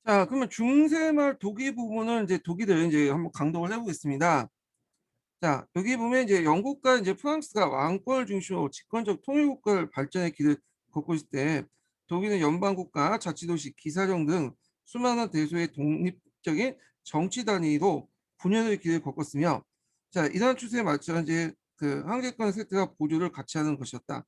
자, 그러면 중세말 독일 부분은 이제 독일을 이제 한번 강독을 해보겠습니다. 자, 여기 보면 이제 영국과 이제 프랑스가 왕권을 중심으로 집권적 통일국가를 발전의 길을 걷고 있을 때 독일은 연방국가, 자치도시, 기사령 등 수많은 대소의 독립적인 정치 단위로 분열의 길을 걷었으며, 자, 이러한 추세에 맞춰 이제 그 황제권 세트가 보조를 같이 하는 것이었다.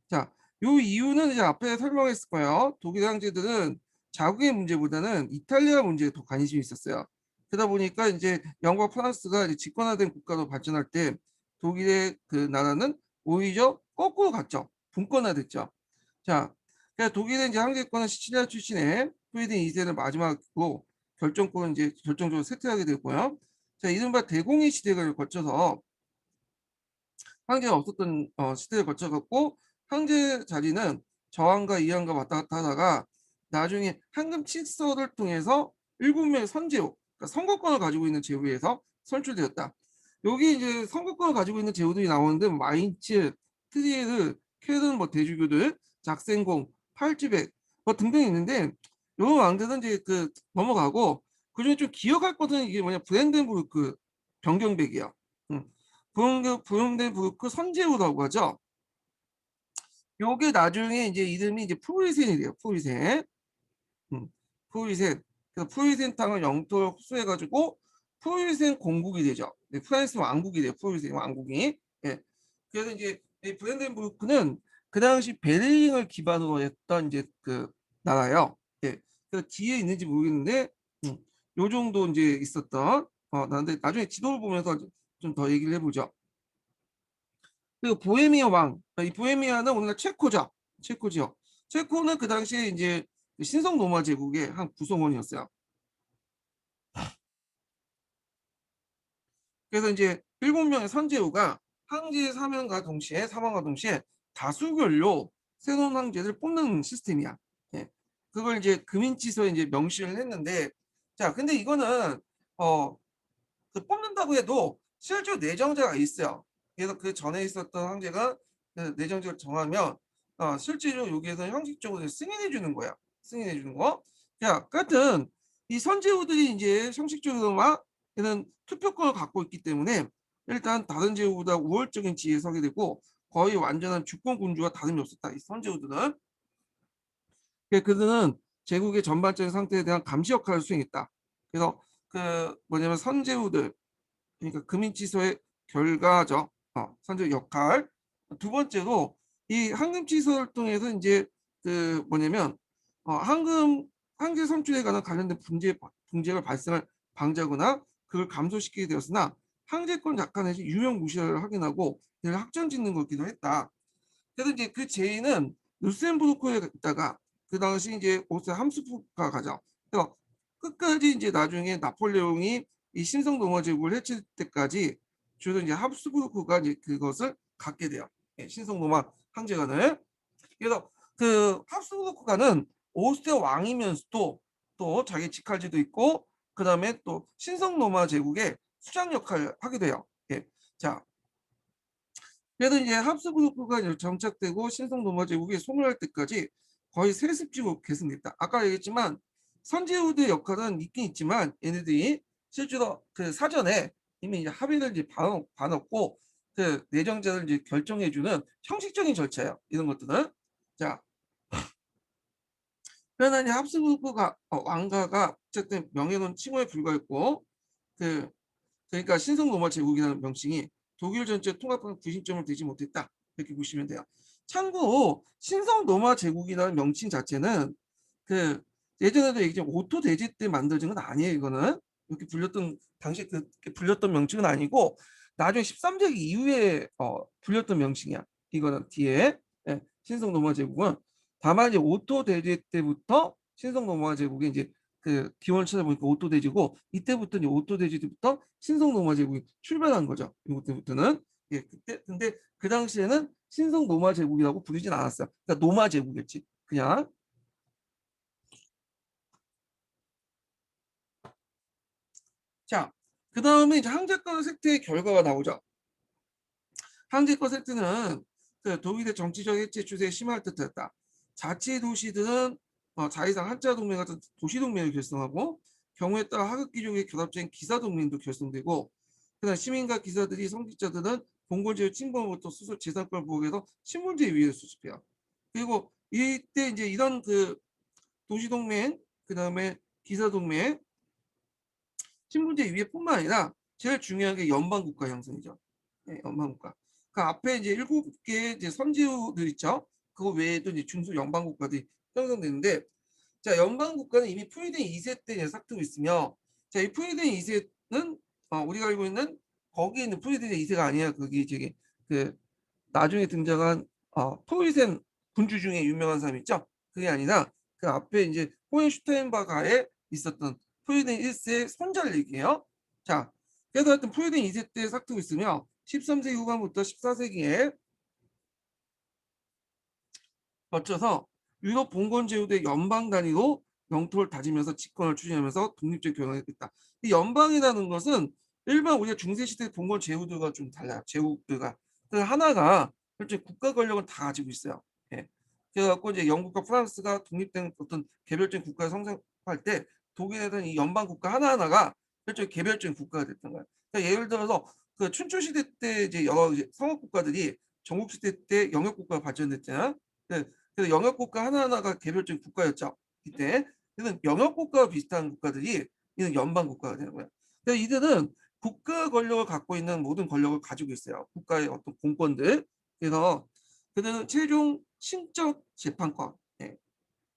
자, 요 이유는 이제 앞에 설명했을 거예요. 독일 황제들은 자국의 문제보다는 이탈리아 문제에 더 관심이 있었어요. 그러다 보니까 이제 영국과 프랑스가 이제 집권화된 국가로 발전할 때 독일의 그 나라는 오히려 거꾸로 갔죠. 분권화됐죠. 자, 그래서 독일의 이제 황제권은 시칠리아 출신의 프리드린 2세를 마지막으로 결정권을 이제 결정적으로 쇠퇴하게 되고요. 자, 이른바 대공의 시대를 거쳐서 황제가 없었던 시대를 거쳐갖고 황제 자리는 저항과 이항과 왔다 갔다 하다가 나중에 황금 칠서를 통해서 7명의 선제후, 그러니까 선거권을 가지고 있는 제후에서 선출되었다. 여기 이제 선거권을 가지고 있는 제후들이 나오는데 마인츠, 트리에르, 켈른, 뭐 대주교들, 작센공, 팔츠백 뭐 등등 있는데 요 왕들은 이제 그 넘어가고 그중에 좀 기억할 것은 이게 뭐냐 브랜덴부르크 변경백이야. 음. 부용된 부르크 선제후라고 하죠. 요게 나중에 이제 이름이 이제 프로이센이 돼요. 프로이센. 음, 프로이센. 그래서 프로이센 땅을 영토로 흡수해가지고 프로이센 공국이 되죠. 네, 프랑스 왕국이 돼요. 프로이센 왕국이. 예. 그래서 이제 이 브랜덴부르크는 그 당시 베를린을 기반으로 했던 이제 그 나라예요. 예. 그래서 뒤에 있는지 모르겠는데 음, 요 정도 이제 있었던 나는데 나중에 지도를 보면서 좀 더 얘기를 해보죠. 그리고 보헤미아 왕. 이 보헤미아는 오늘날 체코죠. 체코지요. 체코는 그 당시에 이제 신성 로마 제국의 한 구성원이었어요. 그래서 이제 7명의 선제후가 황제 사망과 동시에 다수결로 새로운 황제를 뽑는 시스템이야. 예. 그걸 이제 금인치서에 이제 명시를 했는데, 자, 근데 이거는 어, 그 뽑는다고 해도 실제로 내정자가 있어요. 그래서 그 전에 있었던 황제가 그 내정자를 정하면 실제로 여기에서 형식적으로 승인해 주는 거야. 승인해 주는 거. 자, 같은 이 선제후들이 이제 형식적으로만 이런 투표권을 갖고 있기 때문에 일단 다른 제후보다 우월적인 지위에 서게 되고 거의 완전한 주권 군주와 다름이 없었다. 이 선제후들은. 그들은 제국의 전반적인 상태에 대한 감시 역할을 수행했다. 그래서 그 뭐냐면 선제후들 그러니까 금인치소의 결과죠. 선제 역할. 두 번째로 이 황금치소를 통해서 이제 그 뭐냐면 황제 선출에 관한 관련된 문제가 발생을 방지하거나 그걸 감소시키게 되었으나 황제권 약관에서 유명 무시를 확인하고 이를 확정짓는 거기도 했다. 그래서 이제 그 제의는 루셈부르크에 있다가 그 당시 이제 오스트리아 함스부르크가 가죠. 그래서 끝까지 이제 나중에 나폴레옹이 이 신성 로마 제국을 해칠 때까지 주로 이제 합스부르크가 이제 그것을 갖게 돼요. 예, 신성 로마 황제관을. 그래서 그 합스부르크가는 오스트리아 왕이면서도 또 자기 직할지도 있고 그다음에 또 신성 로마 제국의 수장 역할을 하게 돼요. 예. 자, 그래서 이제 합스부르크가 정착되고 신성 로마 제국이 소멸할 때까지 거의 세습지로 계승됐다. 아까 얘기했지만 선제후대 역할은 있긴 있지만 얘네들이 실제로 그 사전에 이미 이제 합의를 이제 봐놓고 그 내정자를 이제 결정해주는 형식적인 절차예요. 이런 것들은. 자, 그러나 이제 합스부르크가 왕가가 어쨌든 명예는 칭호에 불과했고 그 그러니까 신성 로마 제국이라는 명칭이 독일 전체 통합하는 구심점을 되지 못했다. 이렇게 보시면 돼요. 참고로 신성 로마 제국이라는 명칭 자체는 그 예전에도 얘기했지만 오토 대제 때 만들어진 건 아니에요. 이거는 이렇게 불렸던 당시 그 불렸던 명칭은 아니고 나중에 13세기 이후에 불렸던 명칭이야. 이거는 뒤에 신성 로마 제국은 다만 이제 오토 대제 때부터 신성 로마 제국이 이제 그 기원을 찾아보니까 오토 대제고 이때부터 이제 오토 대제 때부터 신성 로마 제국이 출발한 거죠. 이때부터는 예 그때 근데 그 당시에는 신성 로마 제국이라고 부르진 않았어요. 그러니까 노마 제국이었지 그냥. 자, 그 다음에 이제 항제권 획득의 결과가 나오죠. 항제권 획득는 그 독일의 정치적 해체 추세에 심할 듯했다. 자치 도시들은 자의상 한자 동맹 같은 도시 동맹을 결성하고 경우에 따라 하급 귀족의 결합된 기사 동맹도 결성되고 그다음 시민과 기사들이 성직자들은 봉건제의 침범으로부터 스스로 재산권을 보호해서 신분제 위에 수집해요. 그리고 이때 이제 이런 그 도시 동맹 그다음에 기사 동맹 신분제 위에뿐만 아니라 제일 중요한 게 연방 국가 형성이죠. 네, 연방 국가. 그 앞에 이제 7개의 이제 선지구들 있죠. 그거 외에도 이제 중소 연방 국가들이 형성되는데 자, 연방 국가는 이미 프리덴 2세 때 이제 싹트고 있으며 자, 이 프리덴 2세는 우리가 알고 있는 거기 있는 프리덴 2세가 아니야. 거기 저기 그 나중에 등장한 토이센 군주 중에 유명한 사람 있죠? 그게 아니라 그 앞에 이제 호헨슈타인바가에 있었던 프리덴 1세의 손자를 얘기해요. 자, 그래서 하여튼 프리덴 2세 때 싹트고 있으며 13세기 후반부터 14세기에 거쳐서 유럽 봉건 제후대 연방 단위로 영토를 다지면서 집권을 추진하면서 독립적 경영을 했다. 이 연방이라는 것은 일반 우리가 중세 시대 봉건 제후들과 좀 달라요. 제후들과 그 하나가 실제 국가 권력을 다 가지고 있어요. 예. 그래갖고 이제 영국과 프랑스가 독립된 어떤 개별적인 국가를 성장할 때 독일에는 이 연방 국가 하나하나가 실제 개별적인 국가가 됐던 거예요. 그러니까 예를 들어서 그 춘추 시대 때 이제 여러 성업 국가들이 전국 시대 때 영역 국가가 발전됐잖아요. 그래서 영역 국가 하나하나가 개별적인 국가였죠. 이때. 그래서 영역 국가와 비슷한 국가들이 이는 연방 국가가 되는 거예요. 그래서 이들은 국가 권력을 갖고 있는 모든 권력을 가지고 있어요. 국가의 어떤 공권들. 그래서 그들은 최종 심적 재판권. 예.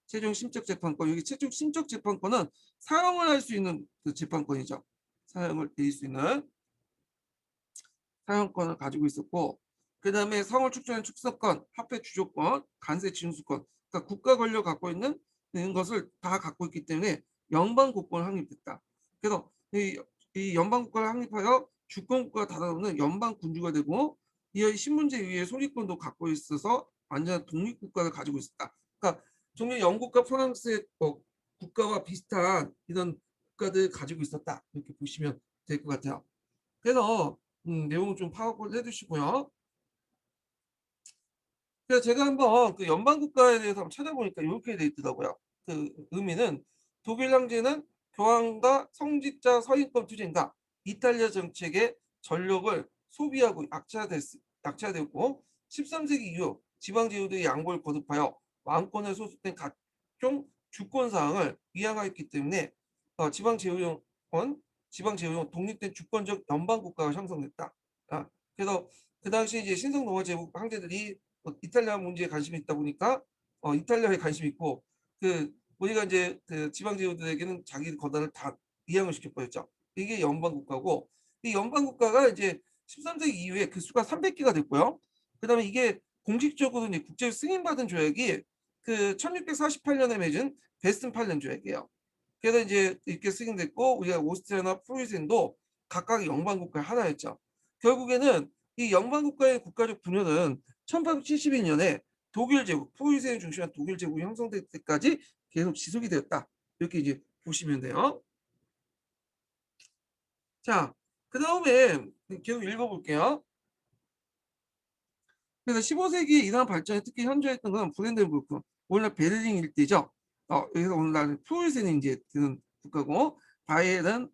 최종 심적 재판권. 여기 최종 심적 재판권은 사형을 할 수 있는 그 재판권이죠. 사형을 내릴 수 있는 사용권을 가지고 있었고 그 다음에 성을 축소하는 축소권, 합회 주조권, 간세 징수권 그러니까 국가 권력 갖고 있는 것을 다 갖고 있기 때문에 연방 국권을 확립했다. 그래서 이 연방 국가를 확립하여 주권 국가가 달아오는 연방 군주가 되고 이 신문제 위에 소리권도 갖고 있어서 완전한 독립 국가를 가지고 있었다. 그러니까 종래 영국과 프랑스의 국가와 비슷한 이런 국가들 가지고 있었다. 이렇게 보시면 될 것 같아요. 그래서 내용 좀 파악을 해두시고요. 그래서 제가 한번 그 연방 국가에 대해서 한번 찾아보니까 이렇게 돼 있더라고요. 그 의미는 독일 황제는 교황과 성직자 서인권 투쟁과 이탈리아 정책의 전력을 소비하고 약체화되었고 13세기 이후 지방 제후들의 양보를 거듭하여 왕권에 소속된 각종 주권 사항을 이양하였기 때문에 지방 제후권 지방 제후용 독립된 주권적 연방 국가가 형성됐다. 그래서 그 당시 이제 신성 로마 제국 황제들이 이탈리아 문제에 관심이 있다 보니까 이탈리아에 관심이 있고 그 우리가 이제 그 지방 제후들에게는 자기 권한을 다 이양을 시켜버렸죠. 이게 연방 국가고 이 연방 국가가 이제 13세기 이후에 그 수가 300개가 됐고요. 그다음에 이게 공식적으로 이제 국제 승인받은 조약이 그 1648년에 맺은 베스튼팔렌 조약이에요. 그래서 이제 이렇게 승인됐고 우리가 오스트리아나 프로이센도 각각 연방 국가의 하나였죠. 결국에는 이 연방 국가의 국가적 분열은 1872년에 독일 제국, 프로이센을 중심한 독일 제국이 형성될 때까지 계속 지속이 되었다. 이렇게 이제 보시면 돼요. 자, 그 다음에 계속 읽어볼게요. 그래서 15세기 이상 발전에 특히 현저했던 건 브랜덴부르크, 오늘날 베를린 일대죠. 여기서 오늘날 프로이센이 이제 드는 국가고 바이에른,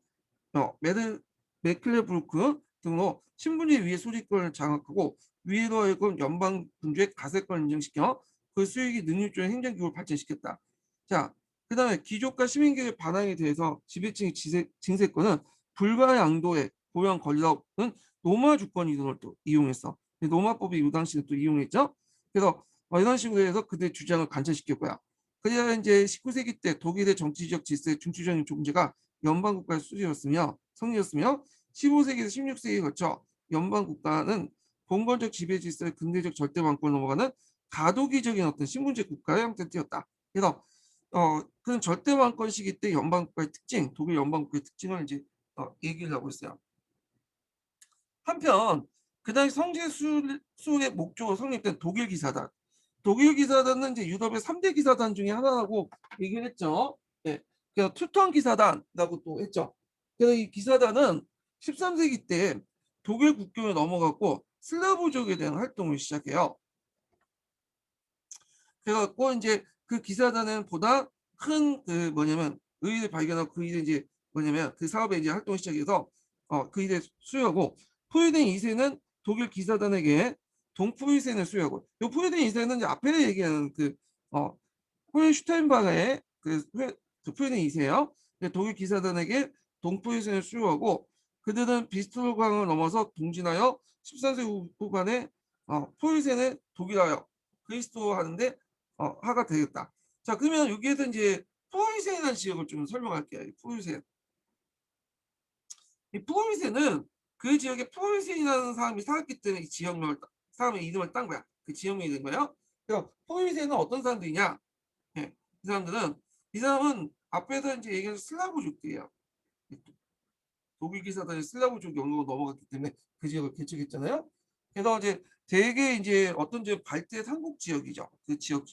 메클레부르크 등으로 신분제 위의 소지권을 장악하고 위로 하여금 연방 군주의 가세권을 인정시켜 그 수익이 능률적인 행정기구를 발전시켰다. 자, 그 다음에 귀족과 시민계의 반항에 대해서 지배층의 징세권은 불가양도의 고용 권리라는 노마 주권 이동을 또 이용했어. 노마법이 이 당시에 또 이용했죠. 그래서 이런 식으로 해서 그들의 주장을 관철시켰고요. 그래야 이제 19세기 때 독일의 정치적 질서의 중추적인 존재가 연방국가의 성리였으며 15세기에서 16세기에 거쳐 연방국가는 봉건적 지배 질서의 근대적 절대왕권을 넘어가는 가도기적인 어떤 신분제 국가의 형태를 띄었다. 그래서 그런 절대왕권 시기 때 연방국가의 특징, 독일 연방국가의 특징을 이제 얘기를 하고 있어요. 한편 그 당시 성제수의 목적으로 성립된 독일 기사단. 독일 기사단은 이제 유럽의 3대 기사단 중에 하나라고 얘기를 했죠. 네. 그래서 투턴 기사단이라고 또 했죠. 그래서 이 기사단은 13세기 때 독일 국경을 넘어갔고 슬라브족에 대한 활동을 시작해요. 그래갖고 이제 그 기사단은 보다 큰 그 뭐냐면 의의를 발견하고 그 일에 이제 뭐냐면 그 사업에 이제 활동을 시작해서 그 일에 수여하고, 포위된 2세는 독일 기사단에게 동포위세는 수여하고, 요 포위된 2세는 이제 앞에 얘기하는 어 호hen슈타인바그의 그 포위된 2세예요. 독일 기사단에게 동포위세를 수여하고, 그들은 비스트로강을 넘어서 동진하여 13세 후반에 포위세는 독일하여 그리스도하는데 하가 되겠다. 자, 그러면 여기에서 이제 포위세라는 지역을 좀 설명할게요. 이 포위세. 이 포위세는 그 지역에 포위세라는 사람이 살았기 때문에 이 지역명을 사람의 이름을 딴 거야. 그 지역명이 된 거예요. 그래서 포위세는 어떤 사람들이냐? 예, 이 사람은 앞에서 이제 얘기한 슬라브족들이에요. 독일 기사단이 슬라브족 영역으로 넘어갔기 때문에 그 지역을 개척했잖아요. 그래서 이제 대개 이제 어떤 지역 발대 삼국 지역이죠. 그 지역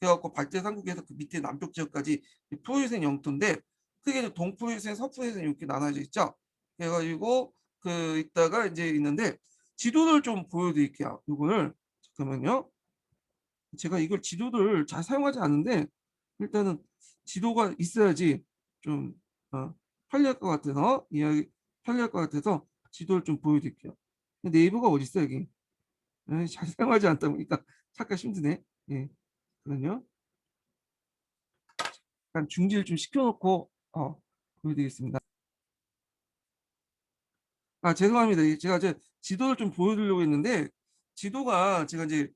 그래갖고 발대 삼국에서 그 밑에 남쪽 지역까지 포유센 영토인데, 크게 이제 동포유센, 서포유센 이렇게 나눠져 있죠. 그래가지고 그 있다가 이제 있는데, 지도를 좀 보여드릴게요. 이거를 잠깐만요. 제가 이걸 지도를 잘 사용하지 않는데 일단은 지도가 있어야지 좀 편리할 것 같아서, 이해하기 편리할 것 같아서 지도를 좀 보여드릴게요. 네이버가 어디 있어 여기? 잘 사용하지 않다 보니까 찾기가 힘드네. 예, 그럼요. 약간 중지를 좀 시켜놓고 보여드리겠습니다. 죄송합니다. 제가 이제 지도를 좀 보여드리려고 했는데, 지도가 제가 이제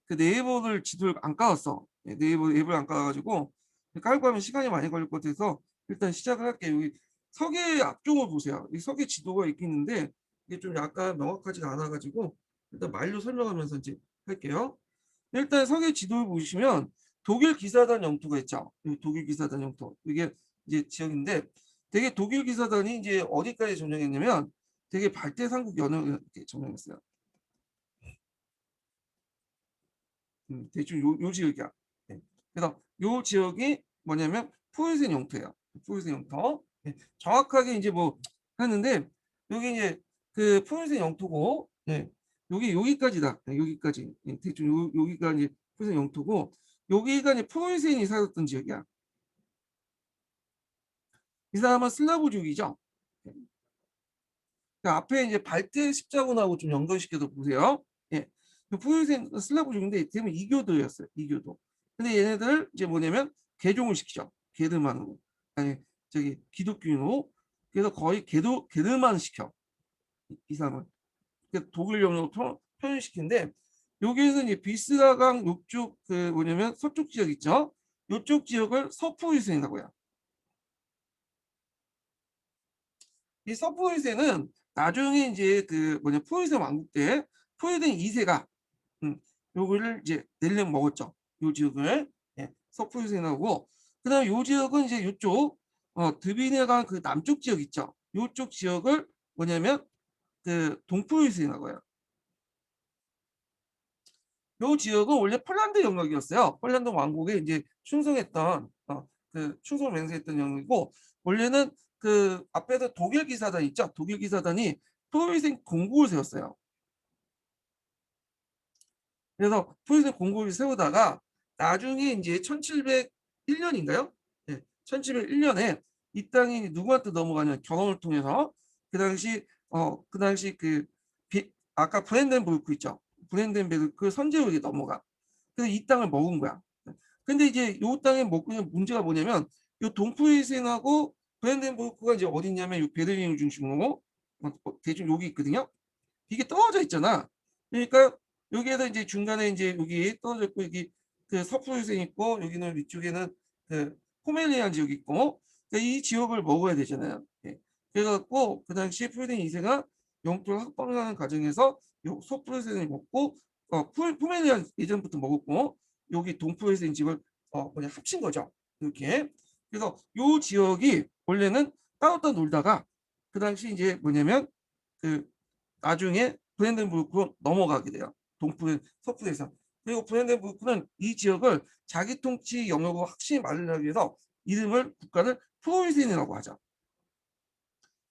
그 네이버를 지도를 안 깔았어. 네이버 앱을 안 깔아가지고 깔고 하면 시간이 많이 걸릴 것 같아서 일단 시작을 할게요. 여기 석의 앞쪽을 보세요. 이 석의 지도가 있겠는데 이게 좀 약간 명확하지가 않아가지고 일단 말로 설명하면서 이제 할게요. 일단 석의 지도를 보시면 독일 기사단 영토가 있죠. 독일 기사단 영토. 이게 이제 지역인데, 되게 독일 기사단이 이제 어디까지 점령했냐면 되게 발대삼국 연역을 이렇게 점령했어요. 대충 요 지역이야. 네. 그래서 요 지역이 뭐냐면 포유센 영토예요. 포유센 영토. 네. 정확하게 이제 뭐 하는데, 여기 이제 그 포유센 영토고, 네. 여기까지다. 네. 여기까지. 네. 대충 여기가 이제 포유센 영토고, 여기가 이제 포유센이 살았던 지역이야. 이 사람은 슬라브족이죠. 네. 그 앞에 이제 발대 십자군하고 좀 연결시켜서 보세요. 예. 포유센 슬라브족인데 대부분 이교도였어요. 이교도. 근데 얘네들 이제 뭐냐면 개종을 시키죠. 게르만으로. 아니 저기 기독교인으로. 그래서 거의 게르만 시켜. 이 사람은. 독일 영역으로 표현시키는데, 여기에서 이제 비스라강 요쪽 그 뭐냐면 서쪽 지역 있죠. 요쪽 지역을 서포유센이라고 해요. 이 서포유센은 나중에 이제 그 뭐냐 포유센 왕국 때 포유된 2세가 요거를 이제 내려 먹었죠. 요 지역을. 예, 서포유센하고, 그다음 요 지역은 이제 요쪽 드비네강 그 남쪽 지역 있죠. 요쪽 지역을 뭐냐면 그 동포유센이라고 해요. 요 지역은 원래 폴란드 영역이었어요. 폴란드 왕국에 이제 충성했던 그 충성을 맹세했던 영역이고, 원래는 그 앞에서 독일 기사단 있죠. 독일 기사단이 포유센 공국을 세웠어요. 그래서 포유센 공국을 세우다가 나중에 이제 1701년인가요? 네, 1701년에 이 땅이 누구한테 넘어가냐, 결혼을 통해서 그 당시 아까 브랜덴부르크 있죠. 브랜덴베르크 선제국에 넘어가. 그래서 이 땅을 먹은 거야. 근데 이제 이 땅에 먹고 있는 문제가 뭐냐면, 이 동프리센하고 브랜덴부르크가 이제 어디 있냐면 이 베를린을 중심으로 대충 여기 있거든요. 이게 떨어져 있잖아. 그러니까 여기에서 이제 중간에 이제 여기 떨어져 있고, 여기 그 서프로이센 있고, 여기는 위쪽에는 그 포멜리안 지역이 있고, 그러니까 이 지역을 먹어야 되잖아요. 예. 그래갖고 그 당시 프로이센 2세가 영토를 확보하는 과정에서 요 서프로이센을 먹고, 포멜리안 예전부터 먹었고, 여기 동프로이센 지역을 그냥 합친 거죠. 이렇게. 그래서 요 지역이 원래는 따로 놀다가 그 당시 이제 뭐냐면 그 나중에 브랜덴부르크로 넘어가게 돼요. 서부에서. 그리고 브랜덴부르크는 이 지역을 자기 통치 영역으로 확실히 만들기 위해서 이름을 국가를 프로이센이라고 하죠.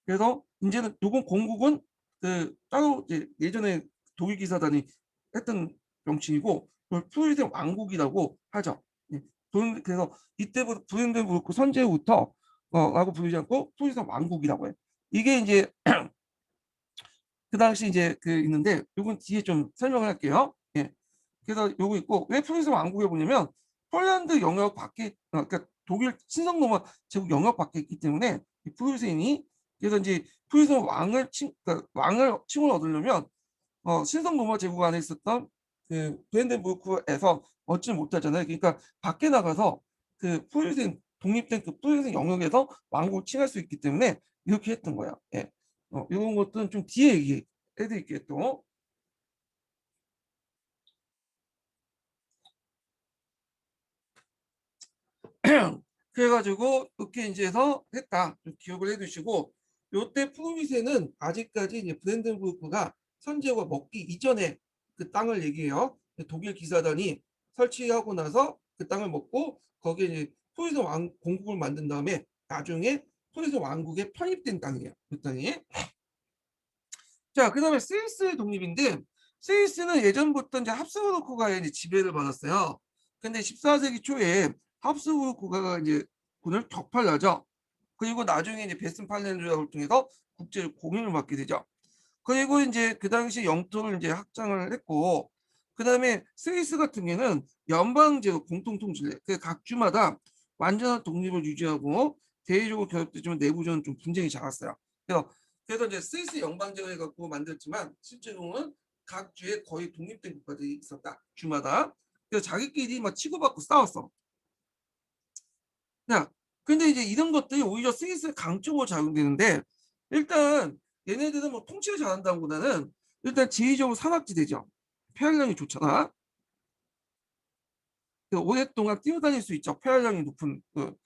그래서 이제는 요건 공국은 그 따로 이제 예전에 독일 기사단이 했던 명칭이고, 프로이센 왕국이라고 하죠. 예. 그래서 이때부터 브랜덴부르크 선제후부터 라고 부르지 않고 프로이센 왕국이라고 해요. 이게 이제 그 당시 이제 그 있는데 요건 뒤에 좀 설명을 할게요. 예. 그래서 요거 있고 왜 프로이센 왕국에 보냐면 폴란드 영역 밖에 그러니까 독일 친성 로마 제국 영역 밖에 있기 때문에 이 프로이센이 그래서 이제 프로이센 그러니까 왕을 칭을 얻으려면 신성 로마 제국 안에 있었던 그 브랜덴부르크에서 얻지 못하잖아요. 그러니까 밖에 나가서 그 프로이센 독립된 그 프로이센 영역에서 왕국을 칭할 수 있기 때문에 이렇게 했던 거야. 예. 이런 것들은 좀 뒤에 얘기해 드릴게요 또. 그래가지고 이렇게 이제 해서 했다. 좀 기억을 해두시고 요때 프로이센은 아직까지 이제 브랜덴부르크가 선제가 먹기 이전에 그 땅을 얘기해요. 독일 기사단이 설치하고 나서 그 땅을 먹고 거기에 이제 프로이센 왕 공국을 만든 다음에 나중에 프로이센 왕국에 편입된 땅이에요. 그 땅이. 자, 그다음에 스위스 독립인데 스위스는 예전부터 이제 합스부르크가 이제 지배를 받았어요. 근데 14세기 초에 합스부르크가 이제 군을 격파하죠. 그리고 나중에 이제 베스트팔렌을 통해서 국제 공인을 받게 되죠. 그리고 이제 그 당시 영토를 이제 확장을 했고, 그 다음에 스위스 같은 경우는 연방제로 공통 통치를 해. 각 주마다 완전한 독립을 유지하고 대외적으로 결합되지만 내부적으로는 좀 분쟁이 작았어요. 그래서 이제 스위스 연방제를 해갖고 만들었지만 실제로는 각 주에 거의 독립된 국가들이 있었다. 주마다. 그래서 자기끼리 막 치고받고 싸웠어. 야, 근데 이제 이런 것들이 오히려 스위스의 강점으로 작용되는데 일단 얘네들은 뭐 통치를 잘한다기보다는 일단 지리적으로 산악지대죠. 폐활량이 좋잖아. 오랫동안 뛰어다닐 수 있죠. 폐활량이 높은 뭐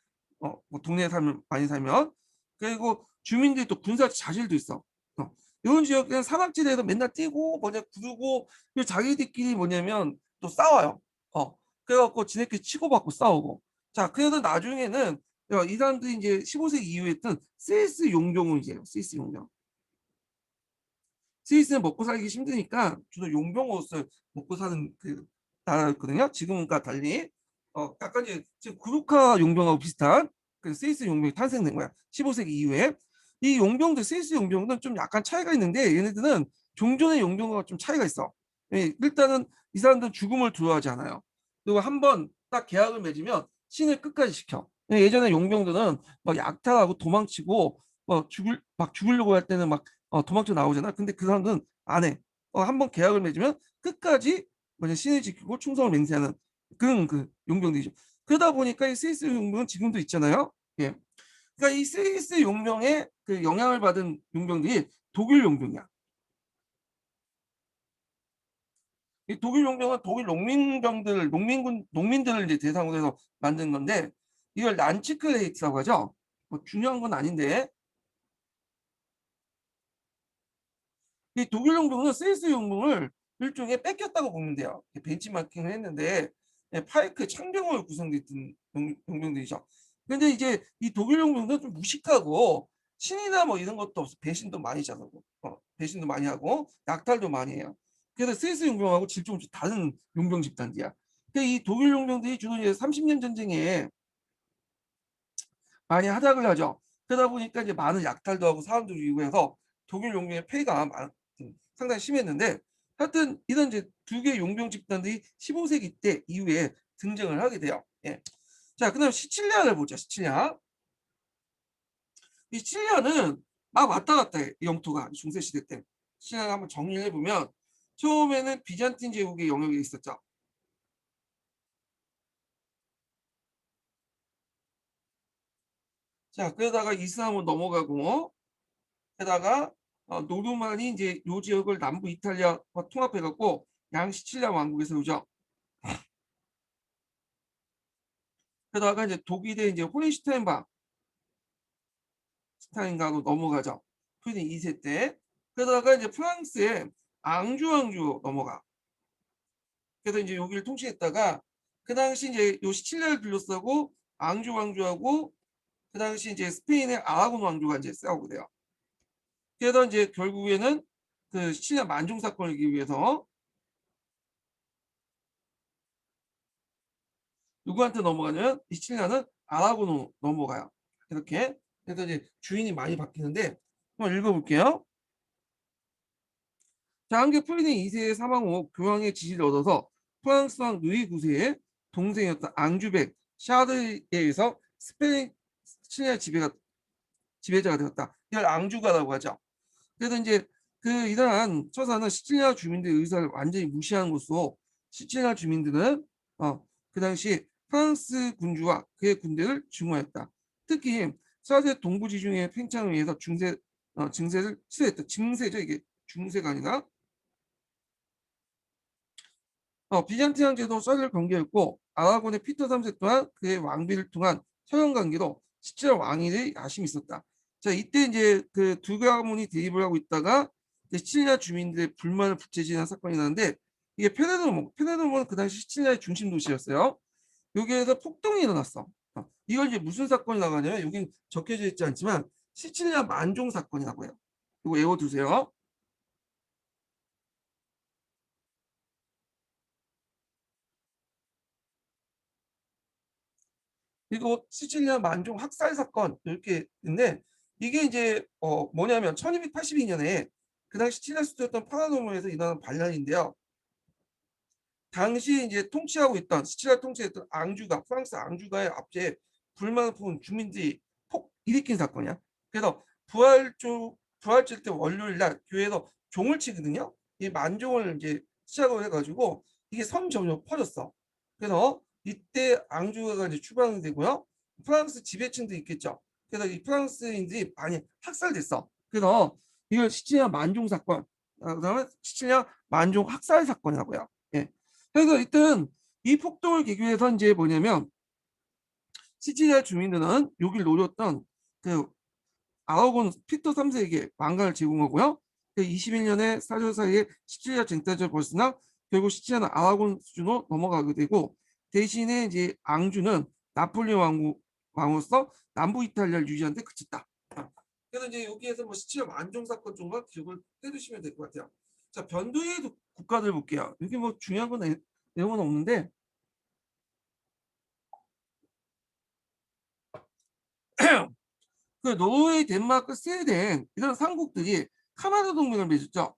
동네에 살면 많이 살면. 그리고 주민들이 또 군사 자질도 있어. 이런 지역에는 산악지대에서 맨날 뛰고 뭐냐 구르고 그리고 자기들끼리 뭐냐면 또 싸워요. 그래갖고 지네끼리 치고받고 싸우고. 자, 그래도 나중에는 이 사람들이 이제 15세기 이후에 했던 스위스 용병을 이제 스위스 용병. 스위스는 먹고 살기 힘드니까 주로 용병으로서 먹고 사는 그 나라였거든요. 지금과 달리 약간 이제 지금 구루카 용병하고 비슷한 그 스위스 용병이 탄생된 거야. 15세기 이후에 이 용병들 스위스 용병은 좀 약간 차이가 있는데 얘네들은 종전의 용병과 좀 차이가 있어. 일단은 이 사람들은 죽음을 두려워하지 않아요. 그리고 한번 딱 계약을 맺으면 신을 끝까지 지켜. 예전에 용병들은 막 약탈하고 도망치고 막 죽으려고 할 때는 막 도망쳐 나오잖아. 근데 그 사람들은 안 해. 한번 계약을 맺으면 끝까지 뭐냐 신을 지키고 충성을 맹세하는 그런 그 용병들이죠. 그러다 보니까 이 스위스 용병은 지금도 있잖아요. 예. 그러니까 이 스위스 용병의 그 영향을 받은 용병들이 독일 용병이야. 이 독일 용병은 독일 농민들을 이제 대상으로 해서 만든 건데 이걸 란치크레이트라고 하죠. 뭐 중요한 건 아닌데 이 독일 용병은 스위스 용병을 일종의 뺏겼다고 보면 돼요. 벤치마킹을 했는데 파이크 창병으로 구성됐던 용병들이죠. 근데 이제 이 독일 용병들은 좀 무식하고 신이나 뭐 이런 것도 없어. 배신도 많이 잘하고 배신도 많이 하고 약탈도 많이 해요. 그래서 스위스 용병하고 질적으로 좀 다른 용병 집단이야. 이 독일 용병들이 주로 이제 30년 전쟁에 많이 하락을 하죠. 그러다 보니까 이제 많은 약탈도 하고 사람들을 이용해서 독일 용병의 폐해가 상당히 심했는데 하여튼 이런 이제 두 개의 용병 집단들이 15세기 때 이후에 등장을 하게 돼요. 예. 자, 그다음 시칠리아를 보자. 시칠리아. 이 시칠리아는 막 왔다 갔다 해. 영토가 중세 시대 때. 시칠리아 한번 정리를 해보면 처음에는 비잔틴 제국의 영역에 있었죠. 자, 그러다가 이슬람으로 넘어가고 게다가 노르만이 이제 요 지역을 남부 이탈리아와 통합해갖고 양시칠리아 왕국에 세우죠. 그러다가 이제 독일의 이제 호헨슈타인가로 넘어가죠. 프리드 2세 때. 그러다가 이제 프랑스의 앙주 넘어가. 그래서 이제 여기를 통치했다가 그 당시 이제 요 시칠리아를 둘러싸고 앙주 왕조하고 그 당시 이제 스페인의 아라곤 왕조가 이제 싸우게 돼요. 그래서 이제 결국에는 그 시칠리아 만종 사건을 이기 위해서 누구한테 넘어가냐면 시칠리아는 아라고노 넘어가요. 이렇게. 그래서 이제 주인이 많이 바뀌는데 한번 읽어볼게요. 자, 한개 프리딩 2세의 사망 후 교황의 지시를 얻어서 프랑스 왕 루이 9세의 동생이었던 앙주백 샤르에 의해서 스페인 시칠리아 지배자가 되었다. 이걸 앙주가라고 하죠. 그래서 이제 그 이러한 처사는 시칠리아 주민들의 의사를 완전히 무시한 것으로 시칠리아 주민들은 그 당시 프랑스 군주와 그의 군대를 증오했다. 특히 사세 동부 지중해 팽창을 위해서 증세를 시도했다. 증세죠, 이게 중세가 아니라. 비잔티안 제도 썰을 경계했고 아라곤의 피터 3세 또한 그의 왕비를 통한 서양 관계로 시칠리아 왕위의 야심이 있었다. 자, 이때 이제 그 두 가문이 대립을 하고 있다가 시칠리아 주민들의 불만을 부채질한 사건이 나는데 이게 페네르모는 그 당시 시칠리아의 중심 도시였어요. 여기에서 폭동이 일어났어. 이걸 이제 무슨 사건이 나가냐면 여기 적혀져 있지 않지만 시칠리아 만종 사건이라고 해요. 이거 외워두세요. 그리고 시칠리아 만종 학살 사건 이렇게 있는데 이게 이제 뭐냐면 1282년에 그 당시 시칠리아 수도였던 파라노모에서 일어난 반란인데요. 당시 이제 통치하고 있던 시칠리아 통치했던 앙주가 프랑스 앙주가의 압제에 불만을 품은 주민들이 폭 일으킨 사건이야. 그래서 부활절 때 월요일 날 교회에서 종을 치거든요. 이 만종을 이제 시작을 해가지고 이게 점점 퍼졌어. 그래서 이때 앙주가 이제 추방이 되고요. 프랑스 지배층도 있겠죠. 그래서 이 프랑스인들이 많이 학살됐어. 그래서 이걸 시칠리아 만종 사건, 그다음에 시칠리아 만종 학살 사건이라고요. 예. 그래서 일단 이 폭동을 계기로 해서 이제 뭐냐면 시칠리아 주민들은 여기를 노렸던 그 아라곤 피터 3세에게 왕관을 제공하고요. 21년에 사절 사이에 시칠리아 쟁탈전을 벌였으나 결국 시칠리아는 아라곤 수준으로 넘어가게 되고 대신에 이제 앙주는 나폴레옹 왕으로서 남부 이탈리아를 유지하는 데 그쳤다. 그래서 이제 여기에서 뭐 시칠리아 만종 사건 정도만 기억을 해두시면 될 것 같아요. 자, 변두의 국가들 볼게요. 여기 뭐 중요한 건 내용은 없는데 그 노르웨이, 덴마크, 스웨덴 이런 삼국들이 카나다 동맹을 맺었죠.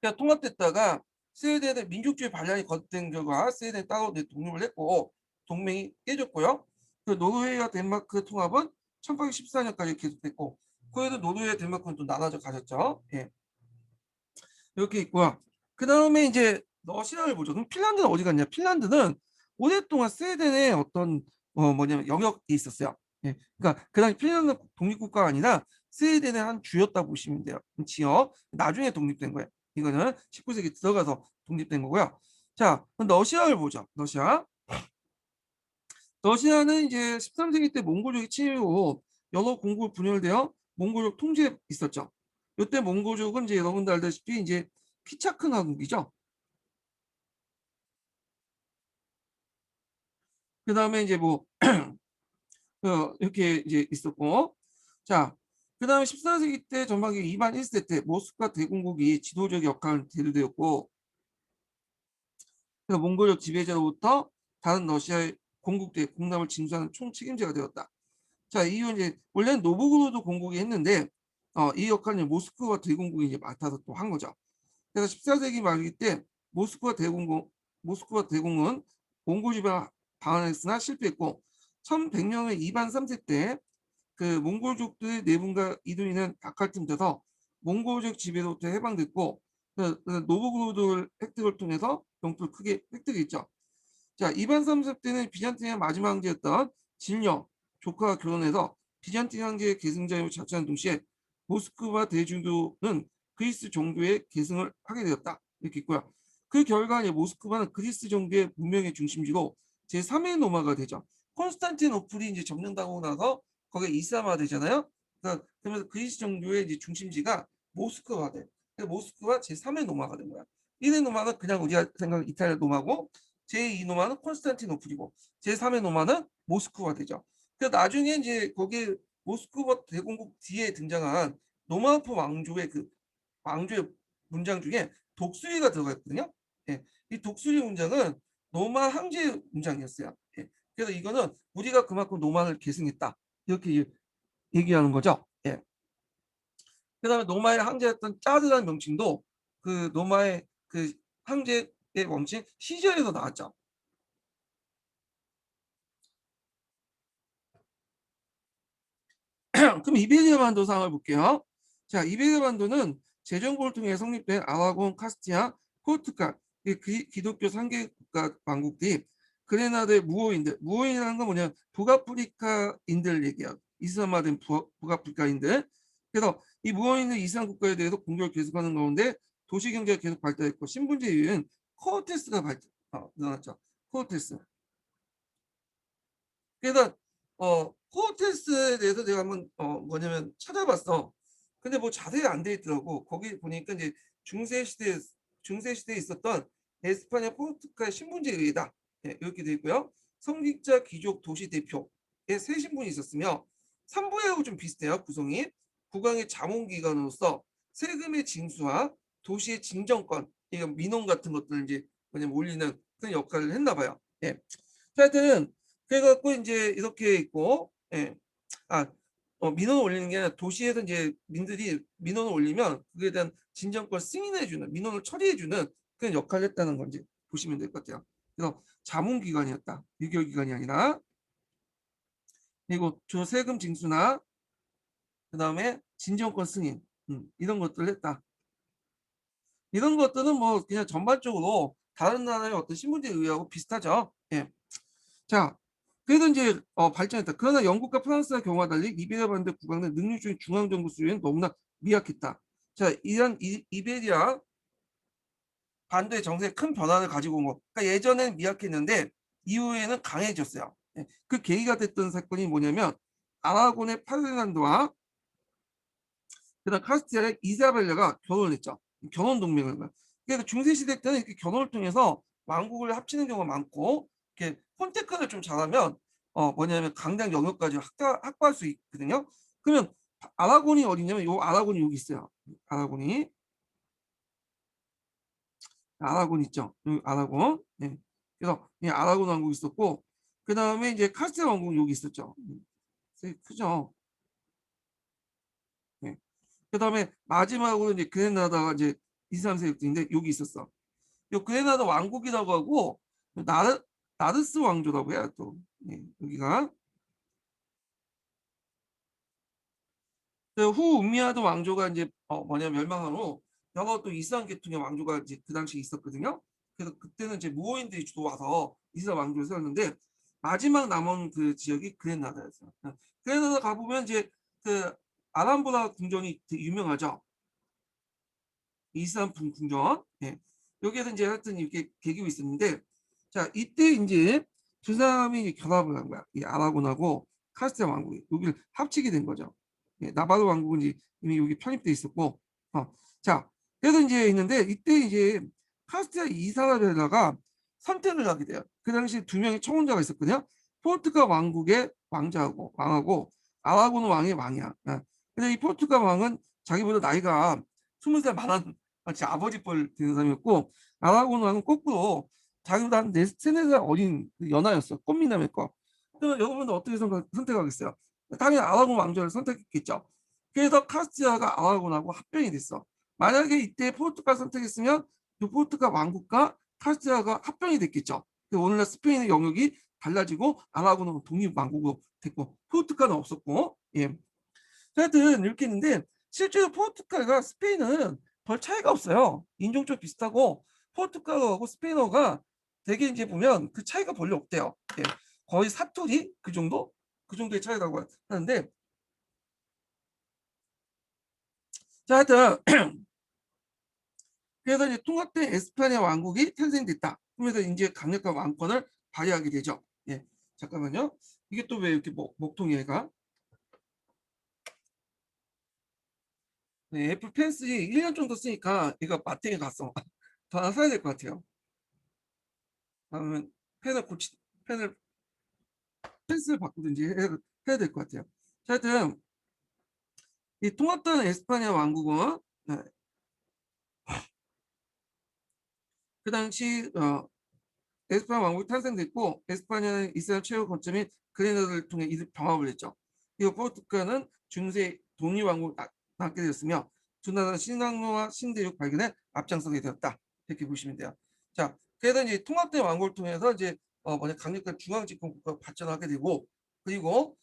그러니까 통합됐다가 스웨덴의 민족주의 반란이 거듭된 결과 스웨덴이 따로 독립을 했고 동맹이 깨졌고요. 그 노르웨이와 덴마크 통합은 1814년까지 계속됐고 그에도 노르웨이와 덴마크는 또 나눠져 가졌죠. 예. 이렇게 있고요. 그 다음에 이제 러시아를 보죠. 그럼 핀란드는 어디 갔냐? 핀란드는 오랫동안 스웨덴의 어떤 뭐냐면 영역이 있었어요. 예. 그러니까 그 당시 핀란드는 독립국가가 아니라 스웨덴의 한 주였다 보시면 돼요. 지역. 나중에 독립된 거예요. 이거는 19세기 들어가서 독립된 거고요. 자, 그럼 러시아를 보죠. 러시아는 이제 13세기 때 몽골족이 침입하고 여러 공국 분열되어 몽골족 통제에 있었죠. 이때 몽골족은 이제 여러분들 알다시피 이제 키 차 큰 한국이죠. 그 다음에 이제 뭐 이렇게 이제 있었고, 자, 그 다음에 14세기 때 전반기 이반 1세 때 모스크바 대공국이 지도적 역할을 대두되었고, 그래서 몽골족 지배자로부터 다른 러시아의 공국대 공남을 징수하는 총 책임자가 되었다. 자, 이후 이제 원래는 노브고로드 공국이 했는데 이 역할을 모스크바 대공국이 이제 맡아서 또 한 거죠. 그래서 14세기 말기 때 모스크바 대공은 몽골 지배 방한했으나 실패했고 1100년의 이반 3세 때 그 몽골족들의 내분과 이동이 는 다칼팀에서 몽골족 지배로부터 해방됐고 노브고로드 획득을 통해서 영토를 크게 획득했죠. 자, 이반 3세 때는 비잔틴의 마지막 황제였던 진녀 조카가 결혼해서 비잔틴 황제의 계승자로 자처한 동시에 모스크바 대주교는 그리스 종교의 계승을 하게 되었다. 이렇게 있고요. 그 결과 모스크바는 그리스 종교의 문명의 중심지로 제3의 로마가 되죠. 콘스탄티노플이 이제 점령당하고 나서 거기에 이슬람화 되잖아요. 그러니까 그러면서 그리스 종교의 이제 중심지가 모스크바가 돼. 모스크바 제3의 로마가 된 거야. 1의 로마는 그냥 우리가 생각하는 이탈리아 로마고 제2 노마는 콘스탄티노플이고 제3의 노마는 모스크바 되죠. 그 나중에 이제 거기에 모스크바 대공국 뒤에 등장한 노마프 왕조의 그 왕조의 문장 중에 독수리가 들어가 있거든요. 예. 이 독수리 문장은 노마 황제 문장이었어요. 예. 그래서 이거는 우리가 그만큼 노마를 계승했다. 이렇게 얘기하는 거죠. 예. 그다음에 노마의 황제였던 짜르라는 명칭도 그 노마의 그 황제의 명칭 시저에서 나왔죠. 그럼 이베리아 반도 상황을 볼게요. 자, 이베리아 반도는 재정부를 통해 성립된 아라곤, 카스티아, 포르투갈, 기독교 3개 국가 왕국들이 그레나다의 무호인들, 무호인이라는 건 뭐냐, 북아프리카인들 얘기야. 이슬람화된 북아프리카인들. 그래서 이 무호인은 이슬람 국가에 대해서 공격을 계속하는 가운데 도시 경제가 계속 발달했고 신분제 이후엔 코르테스가 일어났죠. 코르테스. 그래서 코어테스에 대해서 제가 한번 뭐냐면 찾아봤어. 근데 뭐 자세히 안 돼 있더라고. 거기 보니까 이제 중세 시대에 있었던 에스파냐 포르투갈 신분제에 의하다. 예, 이렇게 돼 있고요. 성직자 귀족 도시 대표의 세 신분이 있었으며 삼부하고 좀 비슷해요. 구성이 국왕의 자문기관으로서 세금의 징수와 도시의 징정권, 이거 민원 같은 것들을 이제 뭐냐면 올리는 그런 역할을 했나 봐요. 예. 하여튼 그래갖고 이제 이렇게 있고, 예. 아, 민원을 올리는 게 아니라 도시에서 이제 민들이 민원을 올리면 그에 대한 진정권 승인해주는, 민원을 처리해주는 그런 역할을 했다는 건지 보시면 될 것 같아요. 그래서 자문기관이었다. 유결기관이 아니라. 그리고 주 세금 징수나 그 다음에 진정권 승인, 이런 것들을 했다. 이런 것들은 뭐 그냥 전반적으로 다른 나라의 어떤 신분제 의하고 비슷하죠. 예. 자, 그래도 이제 발전했다. 그러나 영국과 프랑스의 경우와 달리 이베리아 반도 국왕은 능률적인 중앙정부 수요는 너무나 미약했다. 자, 이런 이베리아 반도의 정세에 큰 변화를 가지고 온 거. 그러니까 예전엔 미약했는데 이후에는 강해졌어요. 예, 그 계기가 됐던 사건이 뭐냐면 아라곤의 파르디난드와 그다음 카스티아의 이사벨라가 결혼을 했죠. 결혼 동맹을. 그래서 중세 시대 때는 이렇게 결혼을 통해서 왕국을 합치는 경우가 많고 이렇게 콘테크를 좀 잘하면 뭐냐면 강당 영역까지 확보할 수 있거든요. 그러면 아라곤이 어디냐면 요 아라곤이 여기 있어요. 아라곤 있죠. 여기 아라곤. 네. 그래서 이 아라곤 왕국이 있었고 그 다음에 이제 카스티아 왕국은 여기 있었죠. 크죠. 네. 그 다음에 마지막으로 이제 그레나다가 이제 이슬람 세력들인데 여기 있었어. 요 그레나다 왕국이라고 하고 나르스 왕조라고 해요 또. 네, 여기가 후 운미하드 왕조가 이제 뭐냐 멸망한 후 여러 또 이슬람 계통의 왕조가 이제 그 당시에 있었거든요. 그래서 그때는 이제 무호인들이 주로 와서 이슬람 왕조를 세웠는데 마지막 남은 그 지역이 그레나다였어요. 그레나다 가보면 이제 그 아람브라 궁전이 되게 유명하죠. 이슬람 궁전. 예. 여기에서 이제 하여튼 이렇게 계기고 있었는데 자 이때 이제 두 사람이 이제 결합을 한 거야. 이 아라곤하고 카스티아 왕국이 여기를 합치게 된 거죠. 예, 나바르 왕국은 이제 이미 여기 편입돼 있었고 자 그래서 이제 있는데 이때 이제 카스티아 이사벨라가 선택을 하게 돼요. 그 당시 두 명의 청혼자가 있었거든요. 포르투갈 왕국의 왕하고 아라곤 왕의 왕이야. 예. 근데 이 포르투갈 왕은 자기보다 나이가 20살 많은 마치 아버지 뻘 되는 사람이었고 아라곤 왕은 거꾸로 자기보다 한 세네 살 어린 그 연하였어. 꽃미남의 거. 그러면 여러분은 어떻게 선택하겠어요? 당연히 아라곤 왕조를 선택했겠죠. 그래서 카스티아가 아라곤하고 합병이 됐어. 만약에 이때 포르투갈 선택했으면 그 포르투갈 왕국과 카스티아가 합병이 됐겠죠. 오늘날 스페인의 영역이 달라지고 아라곤은 독립 왕국으로 됐고 포르투갈은 없었고 예. 하여튼 이렇게 있는데 실제로 포르투갈과 스페인은 별 차이가 없어요. 인종적 비슷하고 포르투갈어하고 스페인어가 되게 이제 보면 그 차이가 별로 없대요. 예. 거의 사투리 그 정도? 그 정도의 차이라고 하는데 자 하여튼 그래서 이제 통합된 에스파냐 왕국이 탄생됐다. 그러면서 이제 강력한 왕권을 발휘하게 되죠. 예. 잠깐만요. 이게 또 왜 이렇게 목통이 얘가 네, 애플 펜슬이 1년 정도 쓰니까 얘가 마트에 갔어. 더 하나 사야 될 것 같아요. 그러면 펜을 펜을 펜슬을 바꾸든지 해야 될 것 같아요. 자, 하여튼 이 통합된 에스파냐 왕국은 그 당시 에스파냐 왕국이 탄생됐고 에스파냐는 이슬람 최고 거점인 그레나다를 통해 이들 병합을 했죠. 그리고 포르투갈은 중세 독립 왕국을 낳게 되었으며 두 나라는 신항로와 신대륙 발견에 앞장서게 되었다. 이렇게 보시면 돼요. 자, 그래서 이제 통합된 왕국을 통해서 이제 뭐냐 강력한 중앙 집권 국가가 발전하게 되고 그리고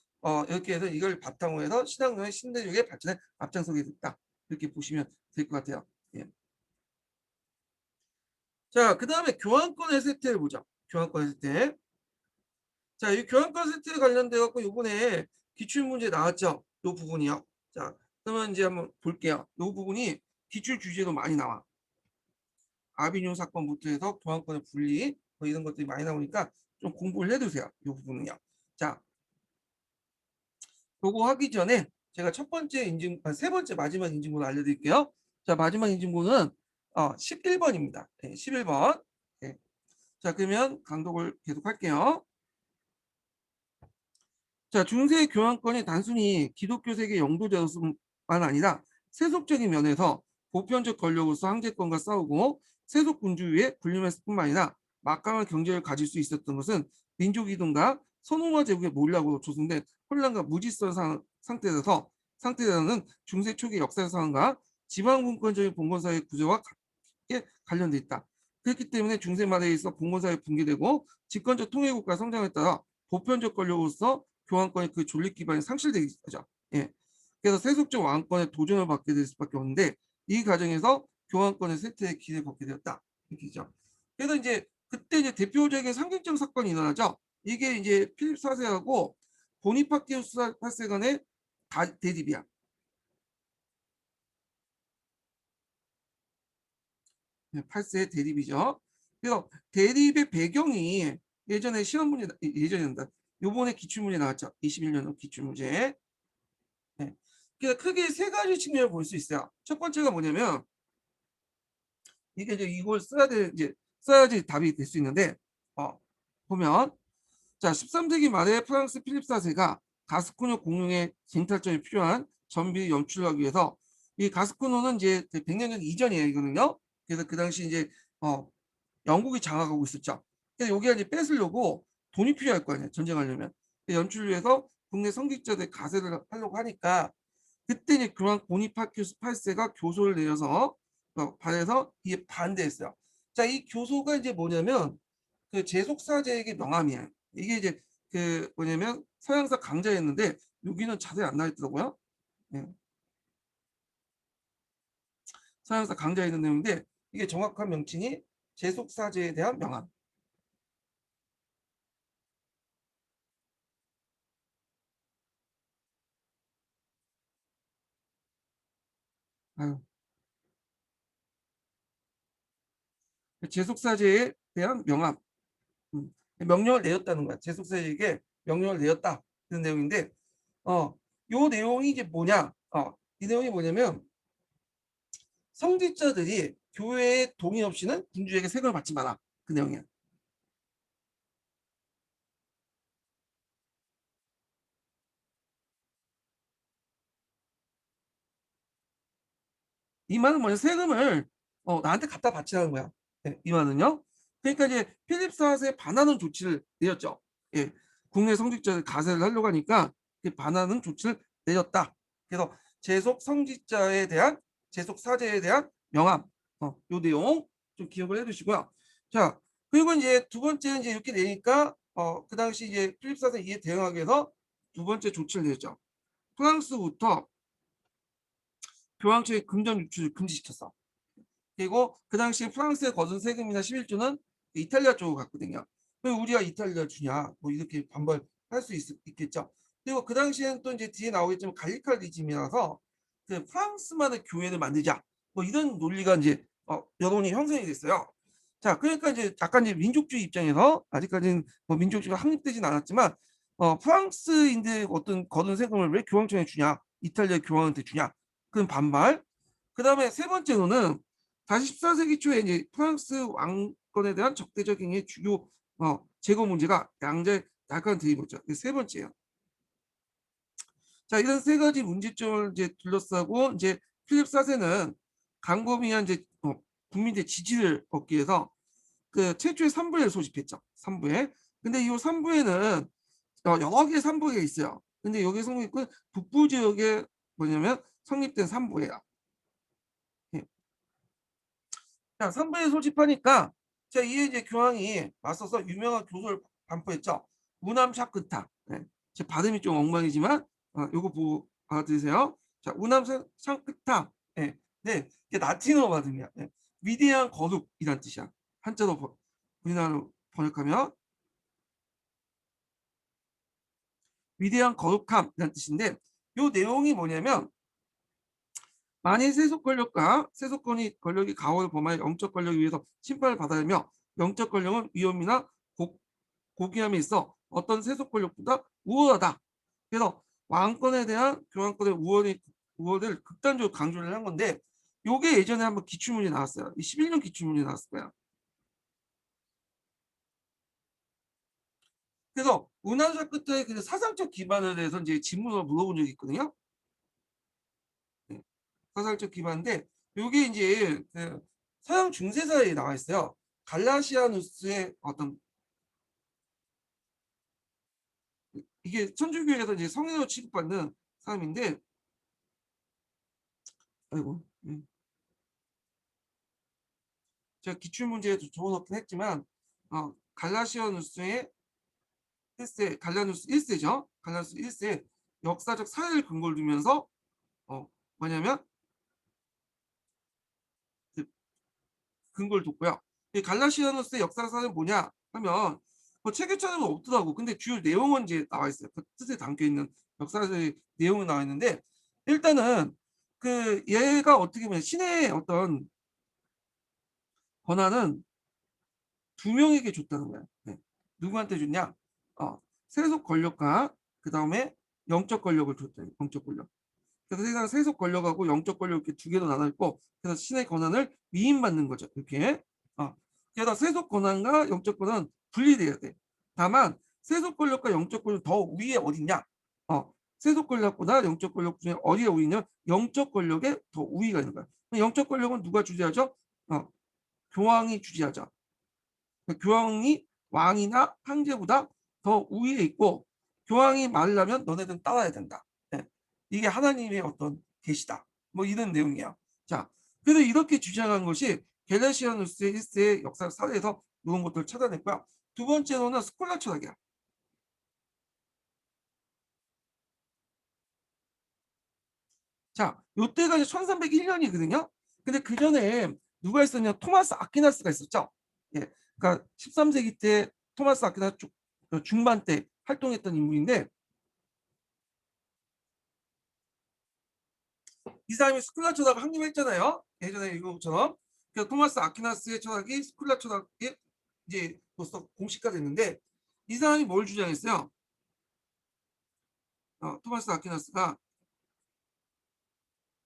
이렇게 해서 이걸 바탕으로 해서 신항로의 신대륙의 발전에 앞장서게 됐다. 이렇게 보시면 될 것 같아요. 예. 자, 그 다음에 교환권의 세태를 보자. 교환권의 세태. 자, 이 교환권 세트에 관련돼 갖고 이번에 기출문제 나왔죠. 이 부분이요. 자, 그러면 이제 한번 볼게요. 이 부분이 기출 주제도 많이 나와. 아비뇽 사건부터 해서 교환권의 분리 뭐 이런 것들이 많이 나오니까 좀 공부를 해두세요. 이 부분은요. 자, 요거 하기 전에 제가 첫 번째 인증, 세 번째 마지막 인증번호 알려드릴게요. 자, 마지막 인증번호는 11번입니다. 네, 11번. 네. 자, 그러면 강독을 계속 할게요. 자, 중세 교환권이 단순히 기독교 세계 영도자였음만 아니라 세속적인 면에서 보편적 권력으로서 황제권과 싸우고 세속 군주위에 군림했을 뿐만 아니라 막강한 경제를 가질 수 있었던 것은 민족 이동과 선홍화 제국의 몰락으로 조성된 혼란과 무질서한 상태에서는 중세 초기 역사 상황과 지방분권적인 봉건사회 구조와 관련돼 있다. 그렇기 때문에 중세 말에 있어 봉건사회 붕괴되고 집권적 통일국가 성장에 따라 보편적 권력으로서 교환권의 그 존립 기반이 상실되기 시작하죠. 예. 그래서 세속적 왕권에 도전을 받게 될 수밖에 없는데 이 과정에서 교환권의 쇠퇴의 길을 걷게 되었다. 이렇게죠. 그래서 이제 그때 이제 대표적인 상징적 사건이 일어나죠. 이게 이제 필립 4세하고 보니파티우스 8세 간의 대립이야. 네, 8세 대립이죠. 그래서 대립의 배경이 예전에 시험 문제 예전이란다. 요번에 기출문제 나왔죠. 21년 기출문제. 네. 그래서 크게 세 가지 측면을 볼 수 있어요. 첫 번째가 뭐냐면 이게 이제 이걸 써야지 답이 될 수 있는데 보면 자 13세기 말에 프랑스 필립 4세가 가스코뇨 공룡의 쟁탈전이 필요한 전비를 연출하기 위해서 이 가스코뇨는 이제 100년 전 이전이에요 이거는요. 그래서 그 당시 이제 영국이 장악하고 있었죠. 그래서 여기가 이제 뺏으려고 돈이 필요할 거 아니에요 전쟁하려면. 연출을 위해서 국내 성직자들 가세를 하려고 하니까 그때 이제 그런 보니파큐스 8세가 교소를 내려서 발해서 이게 반대했어요. 자, 이 교소가 이제 뭐냐면 그 제속사제에게 명함이에요. 이게 이제 그 뭐냐면 서양사 강자였는데 여기는 자세히 안 나와 있더라고요. 네. 서양사 강자에 있는 내용인데 이게 정확한 명칭이 제속사제에 대한 명함. 아유, 제속사제에 대한 명함. 명령을 내렸다는 거야. 제속사제에게 명령을 내렸다. 그런 내용인데 요 내용이 이제 뭐냐? 이 내용이 뭐냐면 성직자들이 교회의 동의 없이는 군주에게 세금을 받지 마라. 그 내용이야. 이 말은 뭐냐? 세금을 나한테 갖다 바치라는 거야. 네, 이 말은요. 그러니까 이제 필립 4세에 반하는 조치를 내렸죠. 예, 국내 성직자들 가세를 하려고 하니까 반하는 조치를 내렸다. 그래서 제속 성직자에 대한 제속 사제에 대한 명함, 요 내용 좀 기억을 해두시고요. 자, 그리고 이제 두 번째는 이제 이렇게 내니까 그 당시 이제 필립 4세 이에 대응하기 위해서 두 번째 조치를 내렸죠. 프랑스부터 교황청의 금전 유출을 금지시켰어. 그리고 그 당시 프랑스에 거둔 세금이나 11조는 이탈리아 쪽으로 갔거든요. 왜 우리가 이탈리아 주냐? 뭐 이렇게 반발할 수 있겠죠. 그리고 그 당시에는 또 이제 뒤에 나오겠지만 갈리칼 리즘이라서 그 프랑스만의 교회를 만들자. 뭐 이런 논리가 이제 여론이 형성이 됐어요. 자, 그러니까 이제 약간 이제 민족주의 입장에서 아직까지는 뭐 민족주의가 확립되진 않았지만 프랑스인들 어떤 거둔 세금을 왜 교황청에 주냐? 이탈리아 교황한테 주냐? 그런 반발. 그 다음에 세 번째로는 다시 14세기 초에 이제 프랑스 왕권에 대한 적대적 행위의 주요 제거 문제가 양자의 날카로운 대립이었죠. 세 번째예요. 자, 이런 세 가지 문제점을 이제 둘러싸고 이제 필립 4세는 강범위한 이제 국민들의 지지를 얻기 위해서 그 최초의 산부회를 소집했죠. 산부회. 근데 이 산부회는 여러 개의 산부회가 있어요. 근데 여기 성립은 북부 지역에 뭐냐면 성립된 산부회야. 예. 자, 산부회 소집하니까 자, 이에 이제 교황이 맞서서 유명한 교서를 반포했죠. 우남 샤크타. 네. 제 발음이 좀 엉망이지만 요거 보고 알아들으세요. 자, 우남 샤크타. 네. 네. 이게 라틴어 발음이야. 네. 위대한 거룩이란 뜻이야. 한자로 우리나라로 번역하면 위대한 거룩함이란 뜻인데 요 내용이 뭐냐면 만일 세속 권력과 권력이 가호를 범하여 영적 권력에 의해서 심판을 받아야 하며 영적 권력은 위험이나 고귀함에 있어 어떤 세속 권력보다 우월하다. 그래서 왕권에 대한 교황권의 우월을 극단적으로 강조를 한 건데 요게 예전에 한번 기출문제 나왔어요. 11년 기출문제 나왔을 거야. 그래서 운하사 끝에 그 사상적 기반에 대해서 이제 질문을 물어본 적이 있거든요. 네. 사상적 기반인데 요게 이제 그 서양 중세사에 나와 있어요. 갈라시아누스의 어떤 이게 천주교에서 이제 성인으로 취급받는 사람인데 아이고 제가 기출문제에도 적어놓긴 했지만 갈라시아누스의 1세 갈라누스 1세죠. 갈라누스 1세 역사적 사례를 근거로 두면서 뭐냐면 그 근거를 뒀고요. 이 갈라시아누스의 역사적 사례는 뭐냐 하면 뭐 책에 찾아보면 없더라고. 근데 주요 내용은 이제 나와 있어요. 그 뜻에 담겨 있는 역사의 내용이 나와 있는데 일단은 그 얘가 어떻게 보면 신의 어떤 권한은 두 명에게 줬다는 거야. 네. 누구한테 줬냐? 세속 권력과 그 다음에 영적 권력을 줬다. 영적 권력. 그래서 세상 세속 권력하고 영적 권력 이렇게 두 개로 나눠 있고 그래서 신의 권한을 위임받는 거죠. 이렇게. 그래서 세속 권한과 영적 권한은 분리돼야 돼. 다만 세속 권력과 영적 권력 더 위에 어딨냐? 세속 권력보다 영적 권력 중에 어디에 우위냐? 영적 권력에 더 우위가 있는 거야. 영적 권력은 누가 주재하죠? 교황이 주재하죠. 교황이 왕이나 황제보다 더 우위에 있고 교황이 말하면 너네들은 따라야 된다. 네. 이게 하나님의 어떤 계시다. 뭐 이런 내용이야. 자, 그래서 이렇게 주장한 것이 갤라시아누스의 1세의 역사 사례에서 이런 것들을 찾아냈고요. 두 번째로는 스콜라 철학이야. 자, 요때가 이제 1301년이거든요. 근데 그 전에 누가 있었냐? 토마스 아퀴나스가 있었죠. 예. 그러니까 13세기 때 토마스 아퀴나스 중반 때 활동했던 인물인데 이 사람이 스콜라 철학을 확립했잖아요. 예전에 이거처럼. 그래서 토마스 아퀴나스의 철학이 스콜라 철학의 이제 벌써 공식화 됐는데 이 사람이 뭘 주장했어요? 토마스 아퀴나스가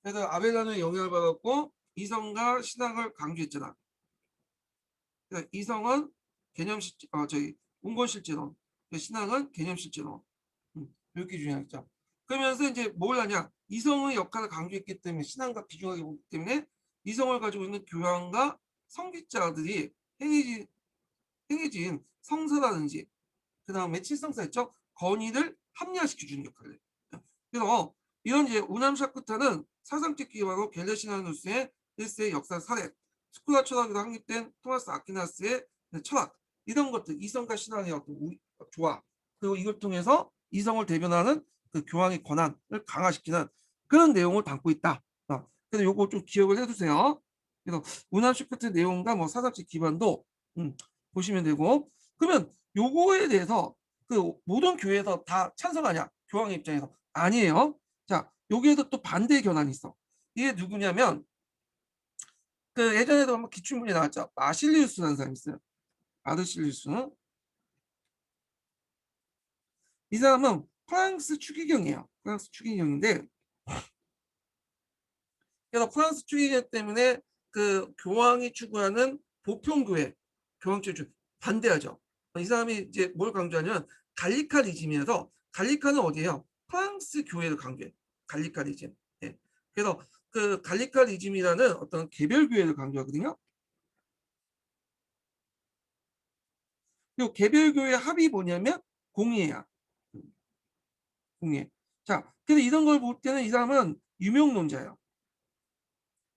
그래서 아벨라노의 영향을 받았고 이성과 신학을 강조했잖아. 그러니까 이성은 개념 실제, 저희 원본 실제론, 신학은 개념 실제론. 이렇게 주장했죠. 그러면서 이제 뭘 하냐? 이성의 역할을 강조했기 때문에 신앙과 비중하게 보기 때문에 이성을 가지고 있는 교황과 성직자들이 행해진 성사라든지 그 다음에 칠성사 있죠? 건의를 합리화시켜주는 역할을 해요. 그래서 이런 이제 우남샤크타는 사상적 기반으로 갤레시나누스의 1세의 역사 사례, 스콜라 철학으로 확립된 토마스 아퀴나스의 철학 이런 것들 이성과 신앙의 어떤 조화 그리고 이걸 통해서 이성을 대변하는 그 교황의 권한을 강화시키는 그런 내용을 담고 있다. 그래서 요거 좀 기억을 해두세요. 그래서 우남샤크트 내용과 뭐 사상적 기반도 보시면 되고 그러면 요거에 대해서 그 모든 교회에서 다 찬성하냐? 교황의 입장에서 아니에요. 자, 여기에도 또 반대 견안이 있어. 이게 누구냐면 그 예전에도 한번 기출문제 나왔죠. 마실리우스라는 사람이 있어요. 마르실리우스. 이 사람은 프랑스 추기경이에요. 프랑스 추기경인데 그래서 프랑스 추기경 때문에 그 교황이 추구하는 보편교회 교황 추구 반대하죠. 이 사람이 이제 뭘 강조하냐면 갈리카리즘이라서 갈리카는 어디예요? 프랑스 교회를 강조해. 갈리카리즘. 예. 그래서 그 갈리카리즘이라는 어떤 개별 교회를 강조하거든요. 그리고 개별교회 합이 뭐냐면 공의야. 공의. 자, 근데 이런 걸 볼 때는 이 사람은 유명론자예요.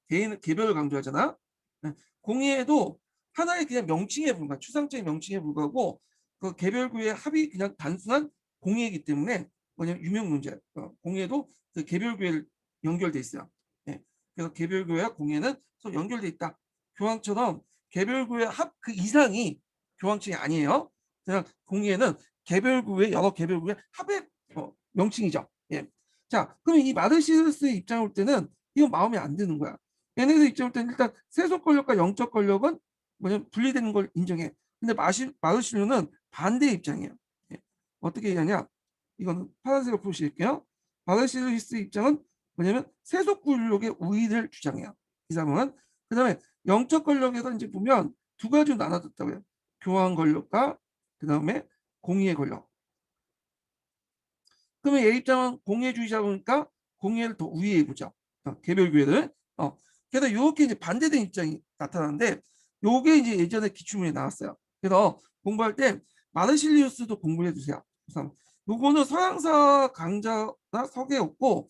개별을 강조하잖아. 네. 공의에도 하나의 그냥 명칭에 불과, 추상적인 명칭에 불과하고 그 개별교회 합이 그냥 단순한 공의이기 때문에 뭐냐면 유명론자. 공의에도 그 개별교회를 연결돼 있어요. 네. 그래서 개별교회와 공의는 서로 연결돼 있다. 교황처럼 개별교회 합 그 이상이 교황청이 아니에요. 그냥 공의에는 개별교회 여러 개별교회 합의 명칭이죠. 예. 자, 그럼 이 마르시우스의 입장을 볼 때는 이거 마음에 안 드는 거야. 얘네들 입장을 때는 일단 세속 권력과 영적 권력은 뭐냐면 분리되는 걸 인정해. 근데 마르실로는 반대 입장이에요. 예. 어떻게 얘기하냐? 이거는 파란색으로 표시할게요. 마르실로스 입장은 뭐냐면 세속 권력의 우위를 주장해요. 이 사람은. 그다음에 영적 권력에서 이제 보면 두 가지로 나눠졌다고요. 교황 권력과 그다음에 공의의 권력. 그러면 얘 입장은 공예주의자 보니까 공예를 더 우위에 보죠. 개별교회를. 그래서 이렇게 이제 반대된 입장이 나타나는데 요게 이제 예전에 기출문에 나왔어요. 그래서 공부할 때 마르실리우스도 공부해 주세요. 그래서 요거는 서양사 강좌나 서계에 없고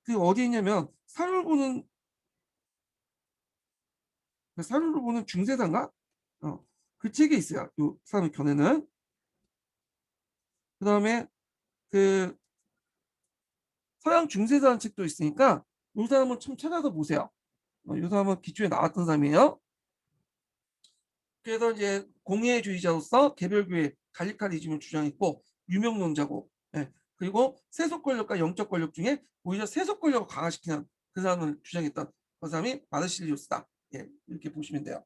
그 어디 있냐면 사료를 보는 중세사인가? 그 책에 있어요. 요 사람의 견해는. 그다음에 그 서양 중세사라는 책도 있으니까 이 사람은 좀 찾아서 보세요. 이 사람은 기초에 나왔던 사람이에요. 그래서 이제 공예주의자로서 개별교회 갈리카리즘을 주장했고 유명론자고, 예. 그리고 세속 권력과 영적 권력 중에 오히려 세속 권력을 강화시키는 그 사람을 주장했던 그 사람이 마르실리우스다. 예, 이렇게 보시면 돼요.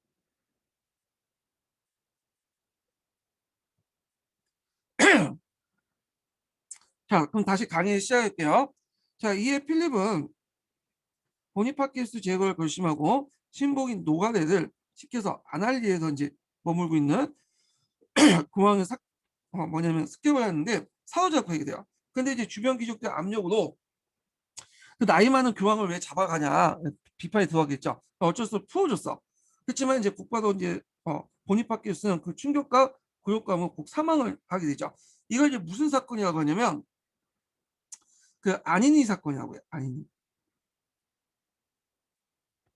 자, 그럼 다시 강의 시작할게요. 자, 이에 필립은 보니파키스 제거를 결심하고 신복인 노가레를 시켜서 아날리에서 이제 머물고 있는 공항에 뭐냐면 습격을 하는데 사로잡히게 돼요. 근데 이제 주변 귀족들 압력으로 그 나이 많은 교황을 왜 잡아가냐 비판이 들어가겠죠. 어쩔 수 없이 풀어줬어. 그렇지만 이제 국가도 이제 보니파키스는 그 충격과 굴욕감으로 꼭 사망을 하게 되죠. 이걸 이제 무슨 사건이라고 하냐면 그 아니니 사건이라고 해요. 아니니.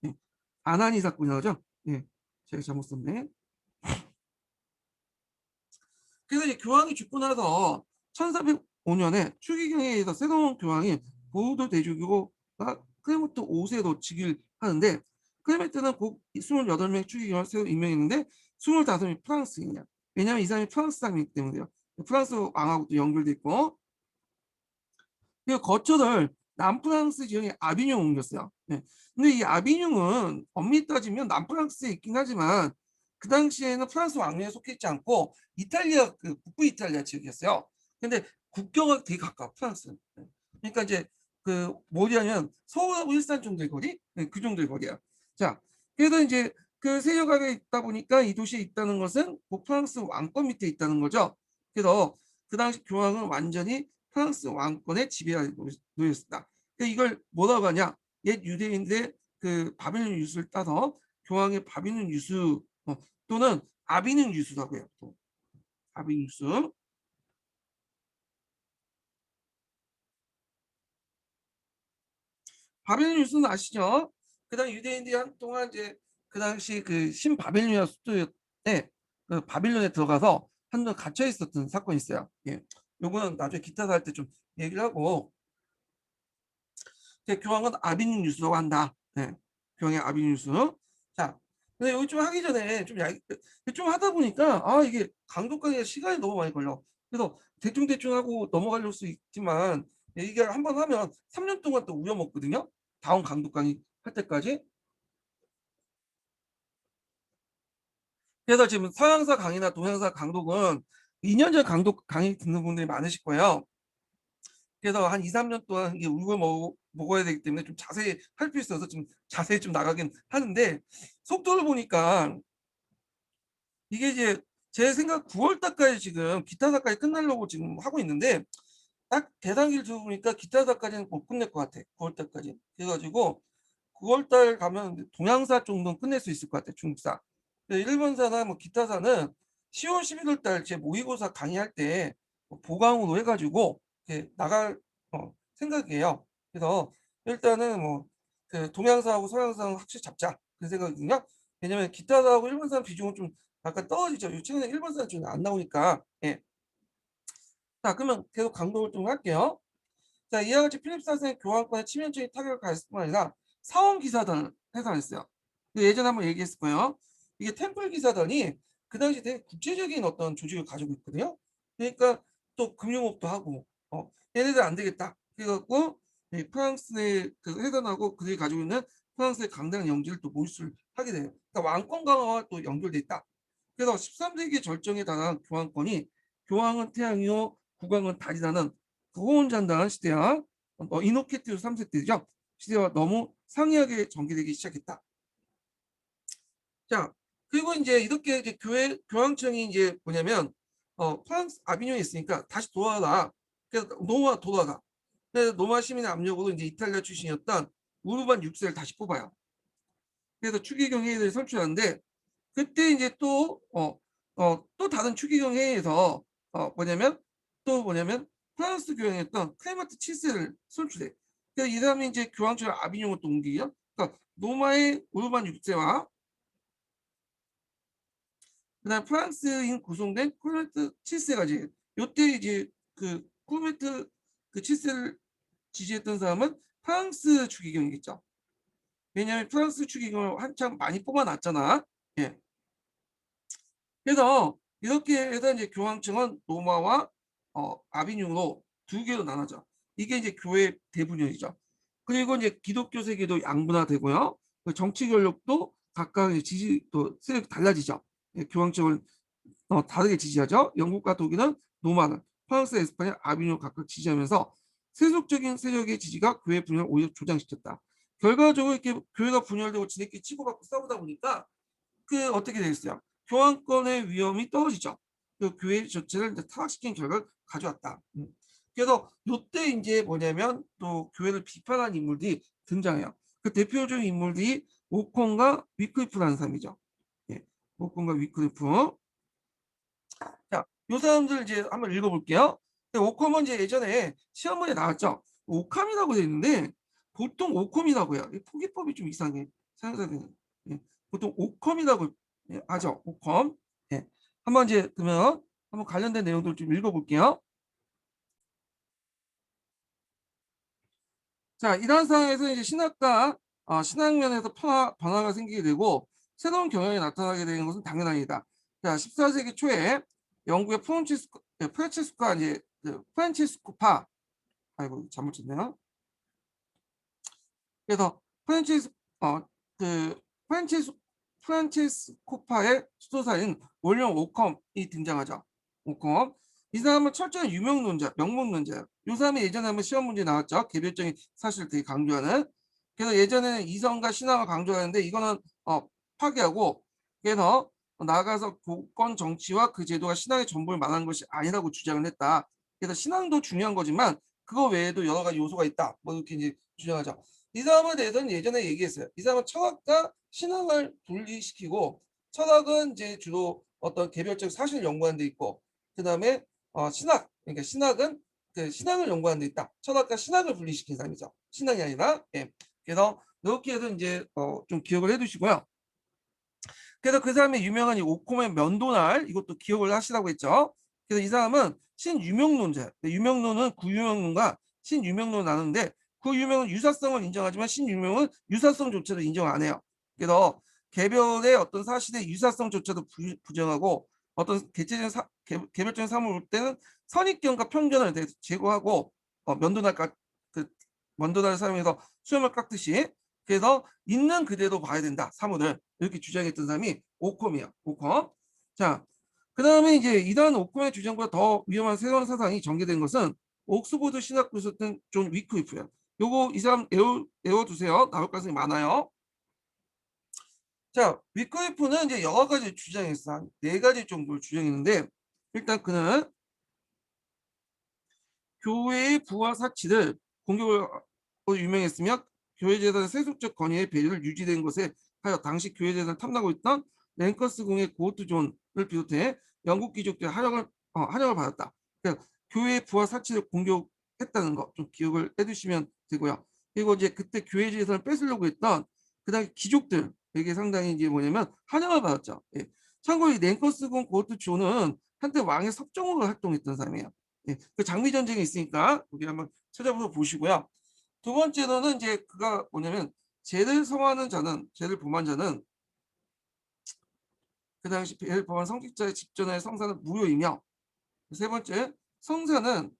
예. 아나니 사건이라고 하죠. 예. 제가 잘못 썼네. 그래서 이제 교황이 죽고 나서 1405년에 추기경에 의해서 새로운 교황이 보우도 대주교가 클레멘트 5세로 즉위를 하는데 클레멘트는 곧 28명 추기경을 새로 임명했는데 25명이 프랑스인이야. 왜냐하면 이 사람이 프랑스 사람이기 때문에요. 프랑스 왕하고도 연결돼 있고 그리고 거처를 남프랑스 지역의 아비뇽 옮겼어요. 네. 근데 이 아비뇽은 엄밀히 따지면 남프랑스에 있긴 하지만 그 당시에는 프랑스 왕국에 속해 있지 않고 이탈리아 그 북부 이탈리아 지역이었어요. 근데 국경은 되게 가까워 프랑스는. 네. 그러니까 이제 그 뭐냐면 서울하고 일산 정도의 거리, 네, 그 정도의 거리야. 자, 그래서 이제 그 세력가에 있다 보니까 이 도시에 있다는 것은 프랑스 왕권 밑에 있다는 거죠. 그래서 그 당시 교황은 완전히 프랑스 왕권의 지배하에 놓였습니다. 이걸 뭐라고 하냐? 옛 유대인들의 그 바빌론 유수를 따서 교황의 바빌론 유수 또는 아비는 유수라고 해요. 또 아비는 유수. 바빌론 유수는 아시죠? 그다음 유대인들이 한동안 이제 그 당시 그 신바빌로니아 수도에 그 바빌론에 들어가서 한동안 갇혀 있었던 사건이 있어요. 예. 요거는 나중에 기타 할 때 좀 얘기를 하고 교황은 아비뉴스라고 한다. 네. 교황의 아비뉴스. 자, 근데 여기 좀 하기 전에 좀 하다 보니까 이게 강독하기가 시간이 너무 많이 걸려. 그래서 대충대충 하고 넘어가려고 수 있지만 이게 한번 하면 3년 동안 또 우려먹거든요. 다음 강독 강의 할 때까지. 그래서 지금 서양사 강의나 동양사 강독은 2년 전 강독 강의 듣는 분들이 많으실 거예요. 그래서 한 2, 3년 동안 이게 울고 먹어야 되기 때문에 좀 자세히 할 필요 있어서 좀 자세히 좀 나가긴 하는데 속도를 보니까 이게 이제 제 생각 9월 달까지 지금 기타사까지 끝나려고 지금 하고 있는데 딱 계산기를 들어보니까 기타사까지는 못 끝낼 것 같아. 9월 달까지. 그래가지고 9월 달 가면 동양사 정도는 끝낼 수 있을 것 같아. 중국사. 일본사나 뭐 기타사는 10월 11월 달 제 모의고사 강의할 때 보강으로 해가지고 나갈 생각이에요. 그래서 일단은 그 동양사하고 서양사는 확실히 잡자 그 생각이거든요. 왜냐면 기타사하고 일본사 비중은 좀 약간 떨어지죠. 최근에 일본사는 좀 안 나오니까. 예. 자, 그러면 계속 강조를 좀 할게요. 자, 이와 같이 필립스 학생의 교환권에 치명적인 타격을 가했을 뿐 아니라 사원 기사단을 해산했어요. 예전에 한번 얘기했을 거예요. 이게 템플 기사단이 그 당시 되게 국제적인 어떤 조직을 가지고 있거든요. 그러니까 또 금융업도 하고, 얘네들 안 되겠다. 그래갖고 프랑스의 그 해산하고 그들이 가지고 있는 프랑스의 강대한 영지를 또 몰수를 하게 돼요. 그러니까 왕권 강화와 또 연결돼 있다. 그래서 13세기 절정에 달한 교황권이 교황은 태양이요, 국왕은 달이라는 고혼잔당한 시대와 이노케티우스 3세 때죠. 시대와 너무 상이하게 전개되기 시작했다. 자, 그리고 이제 이렇게 이제 교황청이 이제 뭐냐면 프랑스 아비뇽에 있으니까 다시 돌아라. 그래서 노마 돌아가. 그래서 로마 시민의 압력으로 이제 이탈리아 출신이었던 우르반 6세를 다시 뽑아요. 그래서 추기경 회의를 선출하는데 그때 이제 또 다른 추기경 회의에서 뭐냐면 프랑스 교황이었던 클레마트 7세를 선출해. 그래서 이 사람이 이제 교황청을 아비뇽으로 또 옮기죠. 그러니까 로마의 우르반 6세와 그다음 프랑스인 구성된 클레마트 7세까지. 요때 이제 그 클레마트 그 7세를 지지했던 사람은 프랑스 추기경이겠죠. 왜냐하면 프랑스 추기경을 한참 많이 뽑아놨잖아. 예. 그래서 이렇게 해서 이제 교황청은 로마와 아비뇽으로 두 개로 나눠져. 이게 이제 교회 대분열이죠. 그리고 이제 기독교 세계도 양분화되고요. 그 정치 권력도 각각 지지 또 세력이 달라지죠. 예, 교황청을 다르게 지지하죠. 영국과 독일은 로마는, 프랑스, 에스파냐, 아비뇽 각각 지지하면서 세속적인 세력의 지지가 교회 분열을 오히려 조장시켰다. 결과적으로 이렇게 교회가 분열되고 지네끼리 치고받고 싸우다 보니까 그 어떻게 되겠어요? 교환권의 위험이 떨어지죠. 그 교회 전체를 타락시킨 결과를 가져왔다. 그래서 이때 이제 뭐냐면 또 교회를 비판한 인물들이 등장해요. 그 대표적인 인물들이 오콘과 위클리프라는 사람이죠. 예, 오콘과 위클리프. 자, 요 사람들 이제 한번 읽어볼게요. 오컴은 이제 예전에 시험문에 나왔죠. 오캄이라고 되어 있는데 보통 오컴이라고 해요. 포기법이 좀 이상해. 사용자들은. 예, 보통 오컴이라고 하죠. 오컴. 예. 한번 이제 그러면 한번 관련된 내용들을 좀 읽어볼게요. 자, 이런 상황에서 이제 신학과 신학면에서 변화가 생기게 되고 새로운 경향이 나타나게 되는 것은 당연합니다. 자, 14세기 초에 영국의 프란치스코가 이제 프란치스코파 아이고 잘못 쳤네요. 그래서 그 프란치스코파의 수도사인 윌리엄 오컴이 등장하죠. 오컴. 이 사람은 철저한 유명론자, 명문론자예요. 이 사람이 예전에 한번 시험 문제 나왔죠. 개별적인 사실을 되게 강조하는. 그래서 예전에는 이성과 신앙을 강조하는데 이거는 파괴하고 그래서 나아가서 교권 정치와 그 제도가 신앙의 전부를 말하는 것이 아니라고 주장을 했다. 그래서 신앙도 중요한 거지만 그거 외에도 여러 가지 요소가 있다. 뭐 이렇게 이제 주장하죠. 이 사람에 대해서는 예전에 얘기했어요. 이 사람은 철학과 신앙을 분리시키고 철학은 이제 주로 어떤 개별적 사실을 연구하는 데 있고 그다음에 신학 그러니까 신학은 그 신앙을 연구하는 데 있다. 철학과 신학을 분리시킨 사람이죠. 신앙이 아니라 예. 그래서 이렇게 해서 이제 좀 기억을 해두시고요. 그래서 그 사람의 유명한 이 오콤의 면도날 이것도 기억을 하시라고 했죠. 그래서 이 사람은 신유명론자예요. 유명론은 구유명론과 신유명론을 나누는데 구유명은 유사성을 인정하지만 신유명은 유사성조차도 인정 안 해요. 그래서 개별의 어떤 사실의 유사성조차도 부정하고 어떤 개별적인 사물을 볼 때는 선입견과 편견을 제거하고 그 면도날을 사용해서 수염을 깎듯이 그래서 있는 그대로 봐야 된다. 사물을 이렇게 주장했던 사람이 오컴이에요. 오컴. 자, 그 다음에 이제 이러한 오컴의 주장보다 더 위험한 새로운 사상이 전개된 것은 옥스포드 신학 교수였던 존 위클리프예요. 요거 이 사람 외워두세요. 나올 가능성이 많아요. 자, 위클리프는 이제 여러 가지 주장했어. 한 4가지 정도를 주장했는데 일단 그는 교회의 부와 사치를 공격을 유명했으며 교회 재산의 세속적 권위의 배려를 유지된 것에 하여 당시 교회 재산을 탐나고 있던 랭커스 공의 고트 존을 비롯해 영국 귀족들의 환영을 받았다. 그러니까 교회 부하 사치를 공격했다는 거 좀 기억을 해두시면 되고요. 그리고 이제 그때 교회 재산을 뺏으려고 했던 그 당시 귀족들에게 상당히 이제 뭐냐면 환영을 받았죠. 예. 참고로 이 랭커스 군 고트 존은 한때 왕의 섭정으로 활동했던 사람이에요. 예. 그 장미 전쟁이 있으니까 우리 한번 찾아보서 보시고요. 두 번째로는 이제 그가 뭐냐면 죄를 범한 자는 그 당시 죄를 범한 성직자의 집전의 성사는 무효이며, 세 번째, 성사는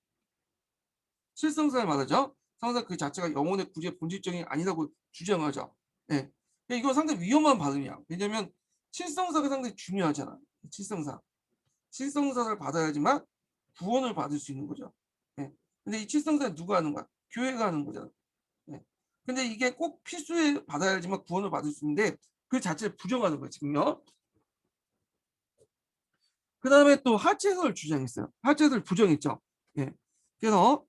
실성사를 말하죠. 성사 그 자체가 영혼의 구제 본질적이 아니라고 주장하죠. 예. 이건 상당히 위험한 발언이야. 왜냐면 칠성사가 상당히 중요하잖아. 칠성사. 칠성사를 받아야지만 구원을 받을 수 있는 거죠. 예. 근데 이 칠성사는 누가 하는 거야? 교회가 하는 거잖아. 예. 근데 이게 꼭 필수에 받아야지만 구원을 받을 수 있는데 그 자체를 부정하는 거예요, 지금요. 그 다음에 또 하체설 주장했어요. 하체설 부정했죠. 예. 그래서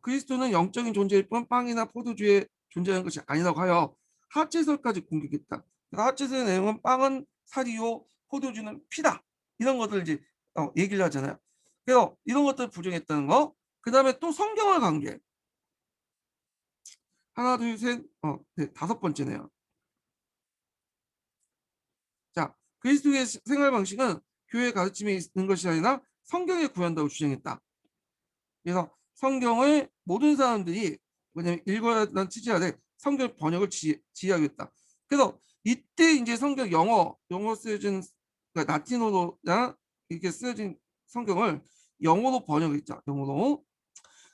그리스도는 영적인 존재일 뿐 빵이나 포도주에 존재하는 것이 아니라고 하여 하체설까지 공격했다. 그러니까 하체설의 내용은 빵은 살이요, 포도주는 피다. 이런 것들 이제 얘기를 하잖아요. 그래서 이런 것들 부정했다는 거. 그 다음에 또 성경을 강조해. 하나, 둘, 셋, 네, 다섯 번째네요. 자, 그리스도의 생활 방식은 교회 가르침에 있는 것이 아니라 성경에 구한다고 주장했다. 그래서 성경을 모든 사람들이 뭐냐면 읽어야 한다는 취지 아래 성경 번역을 지휘하겠다. 그래서 이때 이제 성경 영어 쓰여진 그러니까 라틴어로나 이렇게 쓰여진 성경을 영어로 번역했죠. 영어로.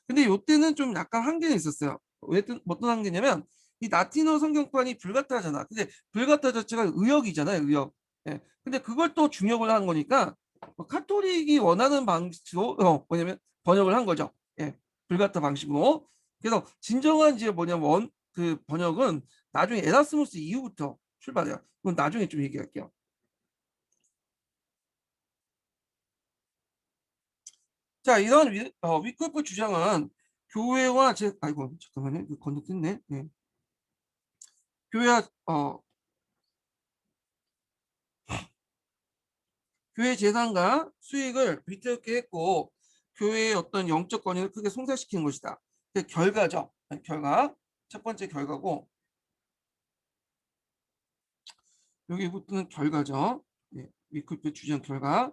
근데 이때는 좀 약간 한계는 있었어요. 어떤 한계냐면 이 라틴어 성경판이 불가타잖아. 근데 불가타 자체가 의역이잖아요. 의역. 예. 근데 그걸 또 중역을 한 거니까 카톨릭이 원하는 방식으로 뭐냐면 번역을 한 거죠. 예. 불가타 방식으로. 그래서 진정한 이제 뭐냐면 그 번역은 나중에 에라스무스 이후부터 출발해요. 그건 나중에 좀 얘기할게요. 자, 이런 위클프 주장은 교회와 아이고 잠깐만요. 이거 건너뛰네. 네. 교회와 교회 재산과 수익을 위태롭게 했고 교회의 어떤 영적 권위를 크게 손상시킨 것이다. 그 결과죠. 결과. 첫 번째 결과고 여기부터는 결과죠. 네, 위클프 주장 결과.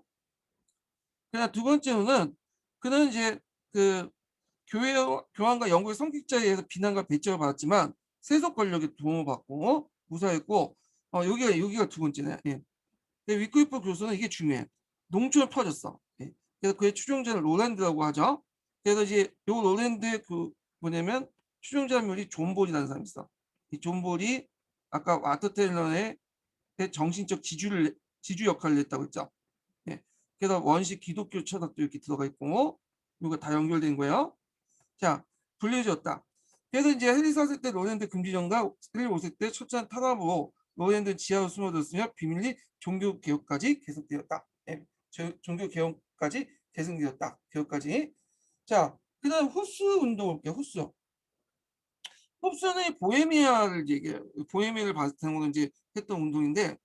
그다음 두 번째로는 그는 이제 그 교황과 영국의 성직자에 의해서 비난과 배척을 받았지만 세속 권력의 도움을 받고 무사했고 여기가 두 번째네. 예. 위크리프 교수는 이게 중요해. 농촌을 퍼졌어. 예. 그래서 그의 추종자는 로랜드라고 하죠. 그래서 이제 요 로랜드의 그 뭐냐면 추종자물이 존 볼이라는 사람이 있어. 이 존 볼이 아까 와터 테일러의 정신적 지주 역할을 했다고 했죠. 예. 그래서 원시 기독교 철학도 이렇게 들어가 있고 이거 다 연결된 거예요. 자, 불려졌다. 그래서 이제 헨리 4세 때 로랜드 금지령과 헨리 5세 때 초창 탄압으로 로랜드 지하로 숨어들었으며 비밀리 종교 개혁까지 계속되었다. 예, 종교 개혁까지 계승되었다. 개혁까지. 자, 그다음 흡수 운동 볼게요. 흡수. 흡수는 보헤미아를 얘기해요. 보헤미아를 바탕으로 이제 했던 운동인데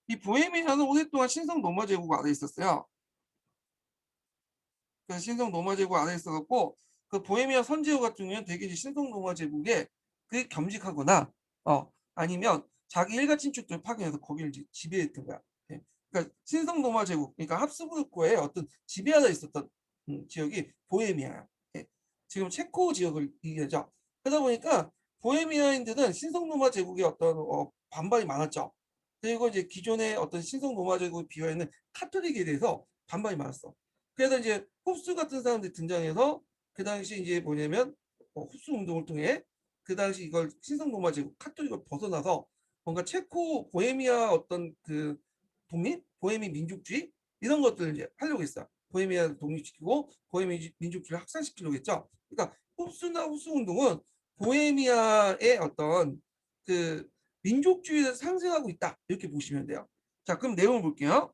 이 보헤미아는 오랫동안 신성 로마 제국 아래 있었어요. 그래서 신성 로마 제국 아래 있어갖고 그 보헤미아 선지어 같은 경우는 되게 이제 신성 로마 제국에 그게 겸직하거나 아니면 자기 일가 친척들 파견해서 거기를 이제 지배했던 거야. 예. 그러니까 신성 로마 제국, 그러니까 합스부르크의 어떤 지배하에 있었던 지역이 보헤미아야. 예. 지금 체코 지역을 얘기하죠. 그러다 보니까 보헤미아인들은 신성 로마 제국의 어떤 반발이 많았죠. 그리고 이제 기존의 어떤 신성 로마 제국에 비하하는 카톨릭에 대해서 반발이 많았어. 그래서 이제 홉스 같은 사람들이 등장해서 그 당시 이제 뭐냐면 홉스 운동을 통해 그 당시 이걸 신성 로마 제국 카톨릭을 벗어나서 뭔가 체코 보헤미아 어떤 그 보헤미 민족주의 이런 것들을 이제 하려고 했어요. 보헤미아를 독립시키고 보헤미 민족주의를 확산시키려고 했죠. 그러니까 홉스나 홉스 운동은 보헤미아의 어떤 그 민족주의를 상징하고 있다 이렇게 보시면 돼요. 자, 그럼 내용을 볼게요.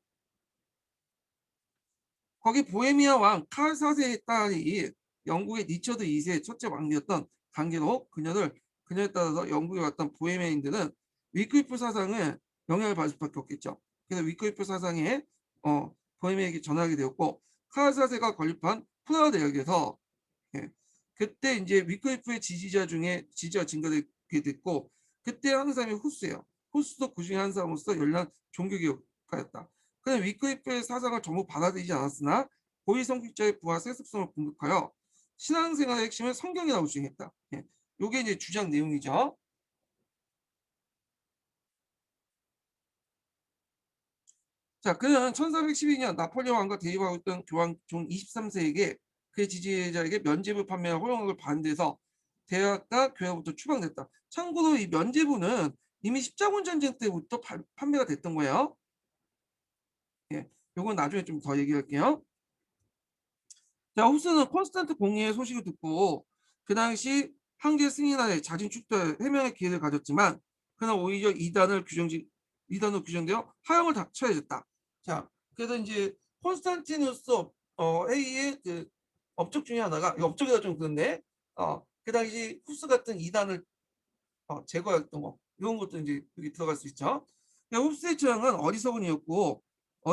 거기 보헤미아 왕 칼 4세의 딸이 영국의 리처드 2세의 첫째 왕비였던 관계로 그녀에 따라서 영국에 왔던 보헤미아인들은 위클리프 사상을 영향을 받을 수밖에 없겠죠. 그래서 위크리프 사상에 보헤미아에게 전하게 되었고 카를 4세가 건립한 프라하 대학에서 예, 그때 이제 위크리프의 지지자 중에 지지가 증가되게 됐고 그때 하는 사람이 후스예요. 후스도 그 중에 한 사람으로서 연락 종교개혁가였다. 그는 위크리프의 사상을 전부 받아들이지 않았으나 고위 성직자의 부와 세습성을 공격하여 신앙생활의 핵심은 성경이라고 주장했다. 예, 요게 이제 주장 내용이죠. 자, 그는 1412년 나폴레옹 왕과 대립하고 있던 교황 종 23세에게 그의 지지자에게 면죄부 판매와 허용을 반대해서 대학과 교회부터 추방됐다. 참고로 이 면죄부는 이미 십자군 전쟁 때부터 판매가 됐던 거예요. 예, 요건 나중에 좀 더 얘기할게요. 자, 홉스는 콘스탄트 공의의 소식을 듣고 그 당시 황제 승인하에 자진 축도에 해명의 기회를 가졌지만 그는 오히려 이단으로 규정되어 하형을 처해졌다. 자, 그래서 이제 콘스탄티누스 회의의 그 업적 중에 하나가 업적이라 좀 그런데 그 당시 후스 같은 이단을 제거했던 거 이런 것도 이제 여기 들어갈 수 있죠. 홉스의 주장은 어리석은 이었고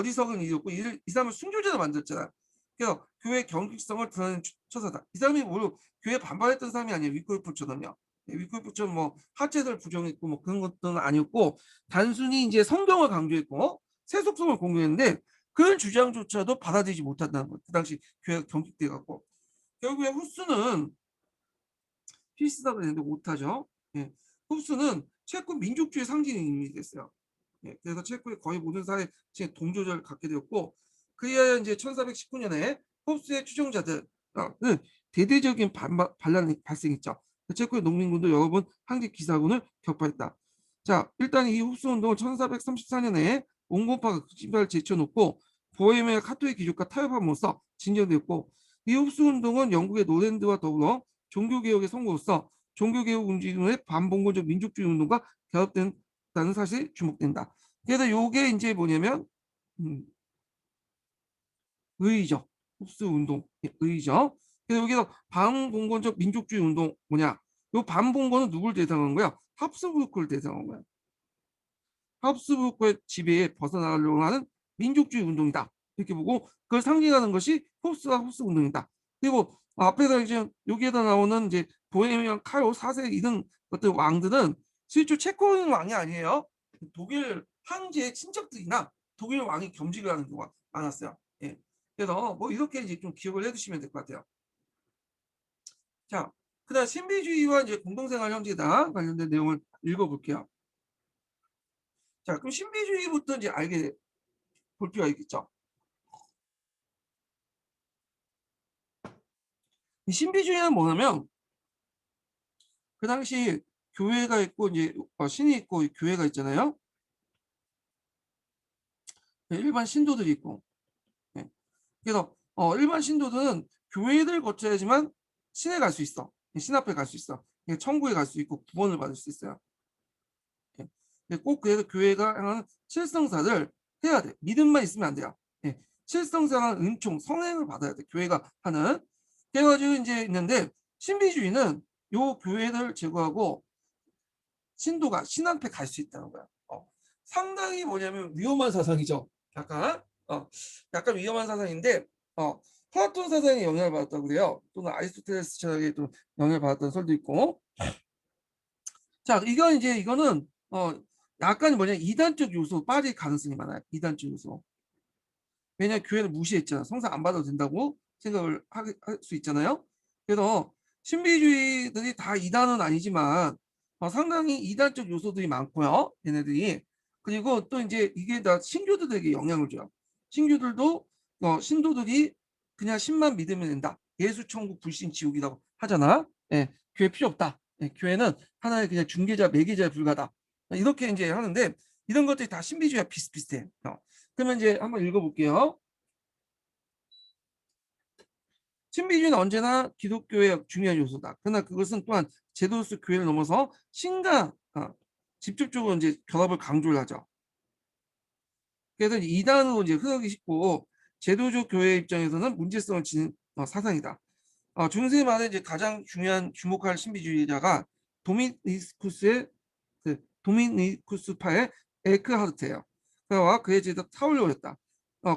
이 사람은 순교자를 만들었잖아. 그래서 교회 경직성을 드러내는 처사다. 이 사람이 뭐 교회 반발했던 사람이 아니에요. 위클리프처럼요. 위클리프처럼 뭐 하체들 부정했고 뭐 그런 것들은 아니었고 단순히 이제 성경을 강조했고 세속성을 공유했는데 그런 주장조차도 받아들이지 못한다는 거예요. 그 당시 교회가 경직돼 갖고 결국에 후스는 필수다 그랬는데 못하죠. 예. 홉스는 체코 민족주의 상징이 됐어요. 예. 그래서 체코의 거의 모든 사회 동조자를 갖게 되었고 그리하여 이제 1419년에 홉스의 추종자들은 대대적인 반란이 발생했죠. 체코의 농민군도 여러 번 항제 기사군을 격파했다. 자, 일단 이 홉스 운동은 1434년에 온건파가 집단을 제쳐놓고 보헤미아 카톨릭 귀족과 타협함으로써 진전되었고 이 홉스 운동은 영국의 노랜드와 더불어 종교개혁의 선거로서 종교개혁 운동의 반봉건적 민족주의 운동과 결합된다는 사실이 주목된다. 그래서 이게 이제 뭐냐면 의의죠. 흡수 운동 의의죠. 그래서 여기서 반봉건적 민족주의 운동 뭐냐? 이 반봉건은 누굴 대상한 거야? 합스부르크를 대상한 거야. 합스부르크의 지배에 벗어나려고 하는 민족주의 운동이다. 이렇게 보고 그걸 상징하는 것이 홉스와 홉스 운동이다. 그리고 앞에서 이제 여기에다 나오는 이제 보헤미안 카요 4세 이런 것들 왕들은 실제 체코인 왕이 아니에요. 독일 황제의 친척들이나 독일 왕이 겸직을 하는 경우가 많았어요. 예. 그래서 뭐 이렇게 이제 좀 기억을 해두시면 될 것 같아요. 자, 그다음 신비주의와 이제 공동생활 형제다 관련된 내용을 읽어볼게요. 자, 그럼 신비주의부터 이제 알게 볼 필요가 있겠죠. 이 신비주의는 뭐냐면 그 당시 교회가 있고 이제 신이 있고 교회가 있잖아요. 일반 신도들이 있고. 네. 그래서 일반 신도들은 교회를 거쳐야지만 신에 갈 수 있어. 신 앞에 갈 수 있어. 천국에 갈 수 있고 구원을 받을 수 있어요. 꼭 그래서 교회가 하는 칠성사를 해야 돼. 믿음만 있으면 안 돼요. 칠성사는 은총, 성행을 받아야 돼. 교회가 하는. 그래가지고 이제 있는데 신비주의는 요 교회를 제거하고 신도가 신 앞에 갈 수 있다는 거야. 상당히 뭐냐면 위험한 사상이죠. 약간 약간 위험한 사상인데 플라톤 사상에 영향을 받았다고 그래요. 또는 아리스토텔레스 철학에 또 영향을 받았다는 설도 있고. 자, 이거는 약간 뭐냐 이단적 요소 빠질 가능성이 많아요. 이단적 요소. 왜냐 교회를 무시했잖아. 성상 안 받아도 된다고 생각을 할 수 있잖아요. 그래서 신비주의들이 다 이단은 아니지만 상당히 이단적 요소들이 많고요. 얘네들이. 그리고 또 이제 이게 다 신교들에게 영향을 줘요. 신교들도 신도들이 그냥 신만 믿으면 된다. 예수 천국 불신 지옥이라고 하잖아. 예, 교회 필요 없다. 예, 교회는 하나의 그냥 중개자 매개자에 불과하다. 이렇게 이제 하는데 이런 것들이 다 신비주의와 비슷비슷해. 그러면 이제 한번 읽어볼게요. 신비주의는 언제나 기독교의 중요한 요소다. 그러나 그것은 또한 제도로서 교회를 넘어서 신과 직접적으로 이제 결합을 강조를 하죠. 그래서 이단으로 이제 흐르기 쉽고 제도적 교회 입장에서는 문제성을 지닌 사상이다. 중세 말에 이제 가장 중요한 주목할 신비주의자가 도미니쿠스파의 에크하르트예요. 학파와 그에 제도 타올려 했다.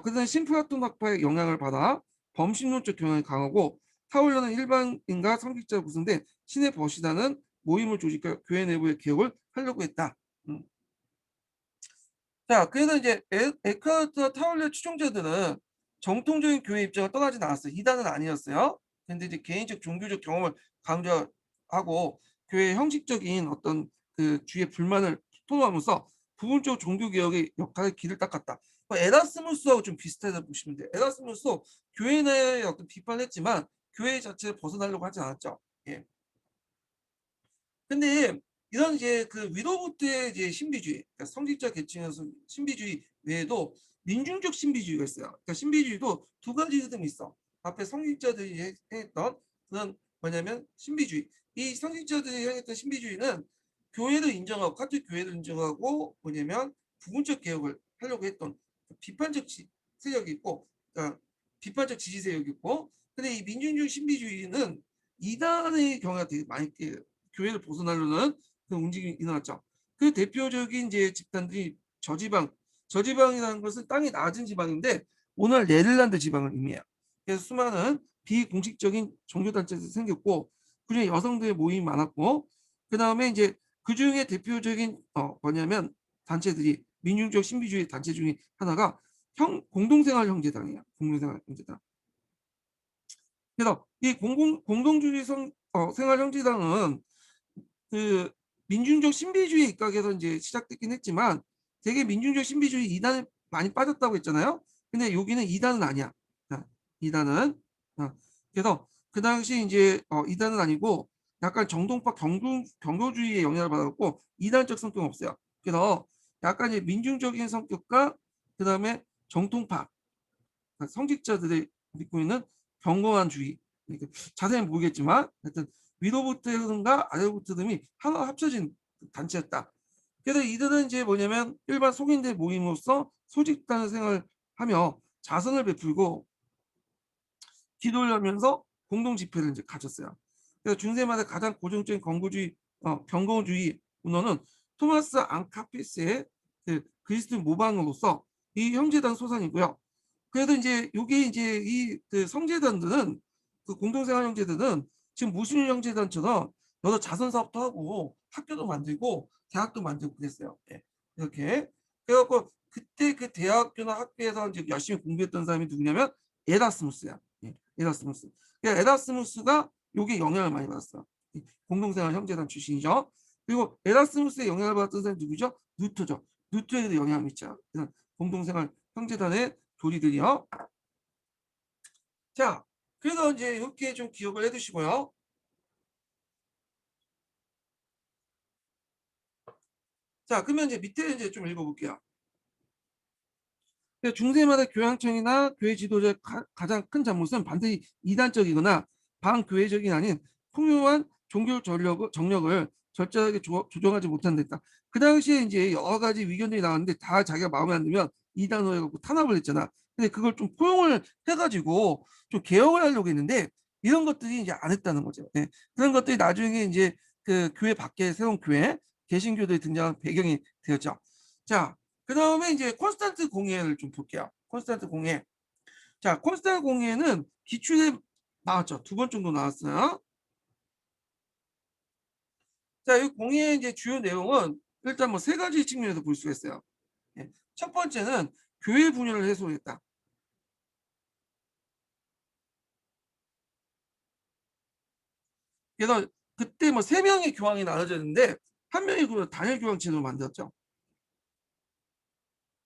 그는 신플라톤 학파의 영향을 받아 범신론적 경향이 강하고 타올려는 일반인과 성직자로 구성된 신의 벗이라는 모임을 조직하여 교회 내부의 개혁을 하려고 했다. 음. 자, 그래서 이제 에크하르트와 타올레 추종자들은 정통적인 교회 입장을 떠나진 않았어요. 이단은 아니었어요. 근데 이제 개인적 종교적 경험을 강조하고 교회의 형식적인 어떤 그 주의 불만을 토로하면서 부분적 종교 개혁의 역할에 길을 닦았다. 에라스무스하고 좀 비슷하다고 보시면 돼요. 에라스무스도 교회 내의 어떤 비판을 했지만 교회 자체를 벗어나려고 하지 않았죠. 예. 근데 이런 이제 그 위로부터의 이제 신비주의, 그러니까 성직자 계층에서 신비주의 외에도 민중적 신비주의가 있어요. 그러니까 신비주의도 두 가지 흐름이 있어. 앞에 성직자들이 했던 그런 뭐냐면 신비주의. 이 성직자들이 행했던 신비주의는 교회를 인정하고 카톨릭 교회를 인정하고 뭐냐면 부분적 개혁을 하려고 했던 비판적 세력이 있고, 그러니까 비판적 지지 세력이 있고, 근데 이 민중적 신비주의는 이단의 경우가 되게 많이 교회를 벗어나려는 그 움직임이 일어났죠. 그 대표적인 이제 집단들이 저지방이라는 것은 땅이 낮은 지방인데 오늘 네덜란드 지방을 의미해요. 그래서 수많은 비공식적인 종교단체들이 생겼고 그중에 여성들의 모임이 많았고 그 다음에 이제 그 중에 대표적인 뭐냐면 단체들이 민중적 신비주의 단체 중에 하나가 공동생활 형제당이에요. 공동생활 형제당. 그래서 이 공동주의 생활 형제당은 그 민중적 신비주의 입각에서 이제 시작됐긴 했지만 되게 민중적 신비주의 2단에 많이 빠졌다고 했잖아요. 근데 여기는 2단은 아니야. 2단은 그래서 그 당시 이제 2단은 아니고 약간 정동파 경교주의의 영향을 받았고 2단적 성격은 없어요. 그래서 약간 이제 민중적인 성격과 그 다음에 정통파 성직자들이 믿고 있는 경건한주의, 자세히는 모르겠지만 하여튼 위로부터의 흐름과 아래로부터 흐름이 하나 합쳐진 단체였다. 그래서 이들은 이제 뭐냐면 일반 속인들 모임으로서 소집단 생활을 하며 자선을 베풀고 기도를 하면서 공동 집회를 이제 가졌어요. 그래서 중세마다 가장 고정적인 경건주의 문헌은 토마스 앙카피스의 그 그리스도 모방으로서 이 형제단 소산이고요. 그래도 이제 요게 이제 이그 성제단들은 그 공동생활 형제들은 지금 무슬림 형제단처럼 여러 자선 사업도 하고 학교도 만들고 대학도 만들고 그랬어요. 예. 이렇게 그래갖고 그때 그 대학교나 학교에서 이제 열심히 공부했던 사람이 누구냐면 에라스무스야. 예. 에라스무스. 그러니까 에라스무스가 요게 영향을 많이 받았어. 공동생활 형제단 출신이죠. 그리고 에라스무스의 영향을 받았던 사람이 누구죠? 루터죠. 루터에도 영향을 미쳐. 공동생활 형제단의 교리들이요. 자, 그래서 이제 이렇게 좀 기억을 해두시고요. 자, 그러면 이제 밑에 이제 좀 읽어볼게요. 중세마다 교황청이나 교회 지도자의 가장 큰 잘못은 반드시 이단적이거나 반교회적이 아닌 풍요한 종교 정력을 절저하게 조정하지 못한 데 있다. 그 당시에 이제 여러 가지 의견들이 나왔는데 다 자기가 마음에 안 들면 이단으로 해갖고 탄압을 했잖아. 근데 그걸 좀 포용을 해가지고 좀 개혁을 하려고 했는데 이런 것들이 이제 안 했다는 거죠. 네. 그런 것들이 나중에 이제 그 교회 밖에 새로운 교회 개신교들이 등장한 배경이 되었죠. 자, 그 다음에 이제 콘스탄트 공예를 좀 볼게요. 콘스탄트 공예. 자, 콘스탄트 공예는 기출에 나왔죠. 2번 정도 나왔어요. 자, 이 공예의 이제 주요 내용은 일단 뭐 3가지 측면에서 볼 수가 있어요. 예. 첫 번째는 교회 분열을 해소했다. 그래서 그때 뭐 3명의 교황이 나눠졌는데 한 명이 그 단일 교황 제도를 만들었죠.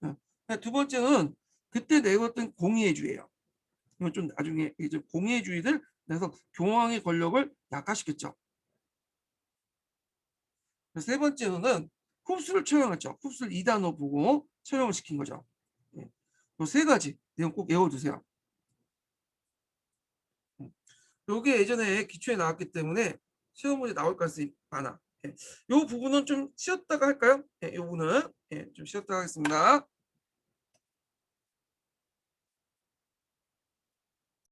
예. 두 번째는 그때 내걸었던 공예주의예요. 이건 좀 나중에 이제 공예주의들 그래서 교황의 권력을 약화시켰죠. 세 번째로는 흡수를 처형했죠. 흡수를 2단어 보고 처형을 시킨 거죠. 예. 세 가지 내용 꼭 외워두세요. 요게 예전에 기초에 나왔기 때문에 시험 문제 나올 가능성이 많아. 예. 요 부분은 좀 쉬었다가 할까요? 예, 요 부분은 좀 쉬었다가 하겠습니다.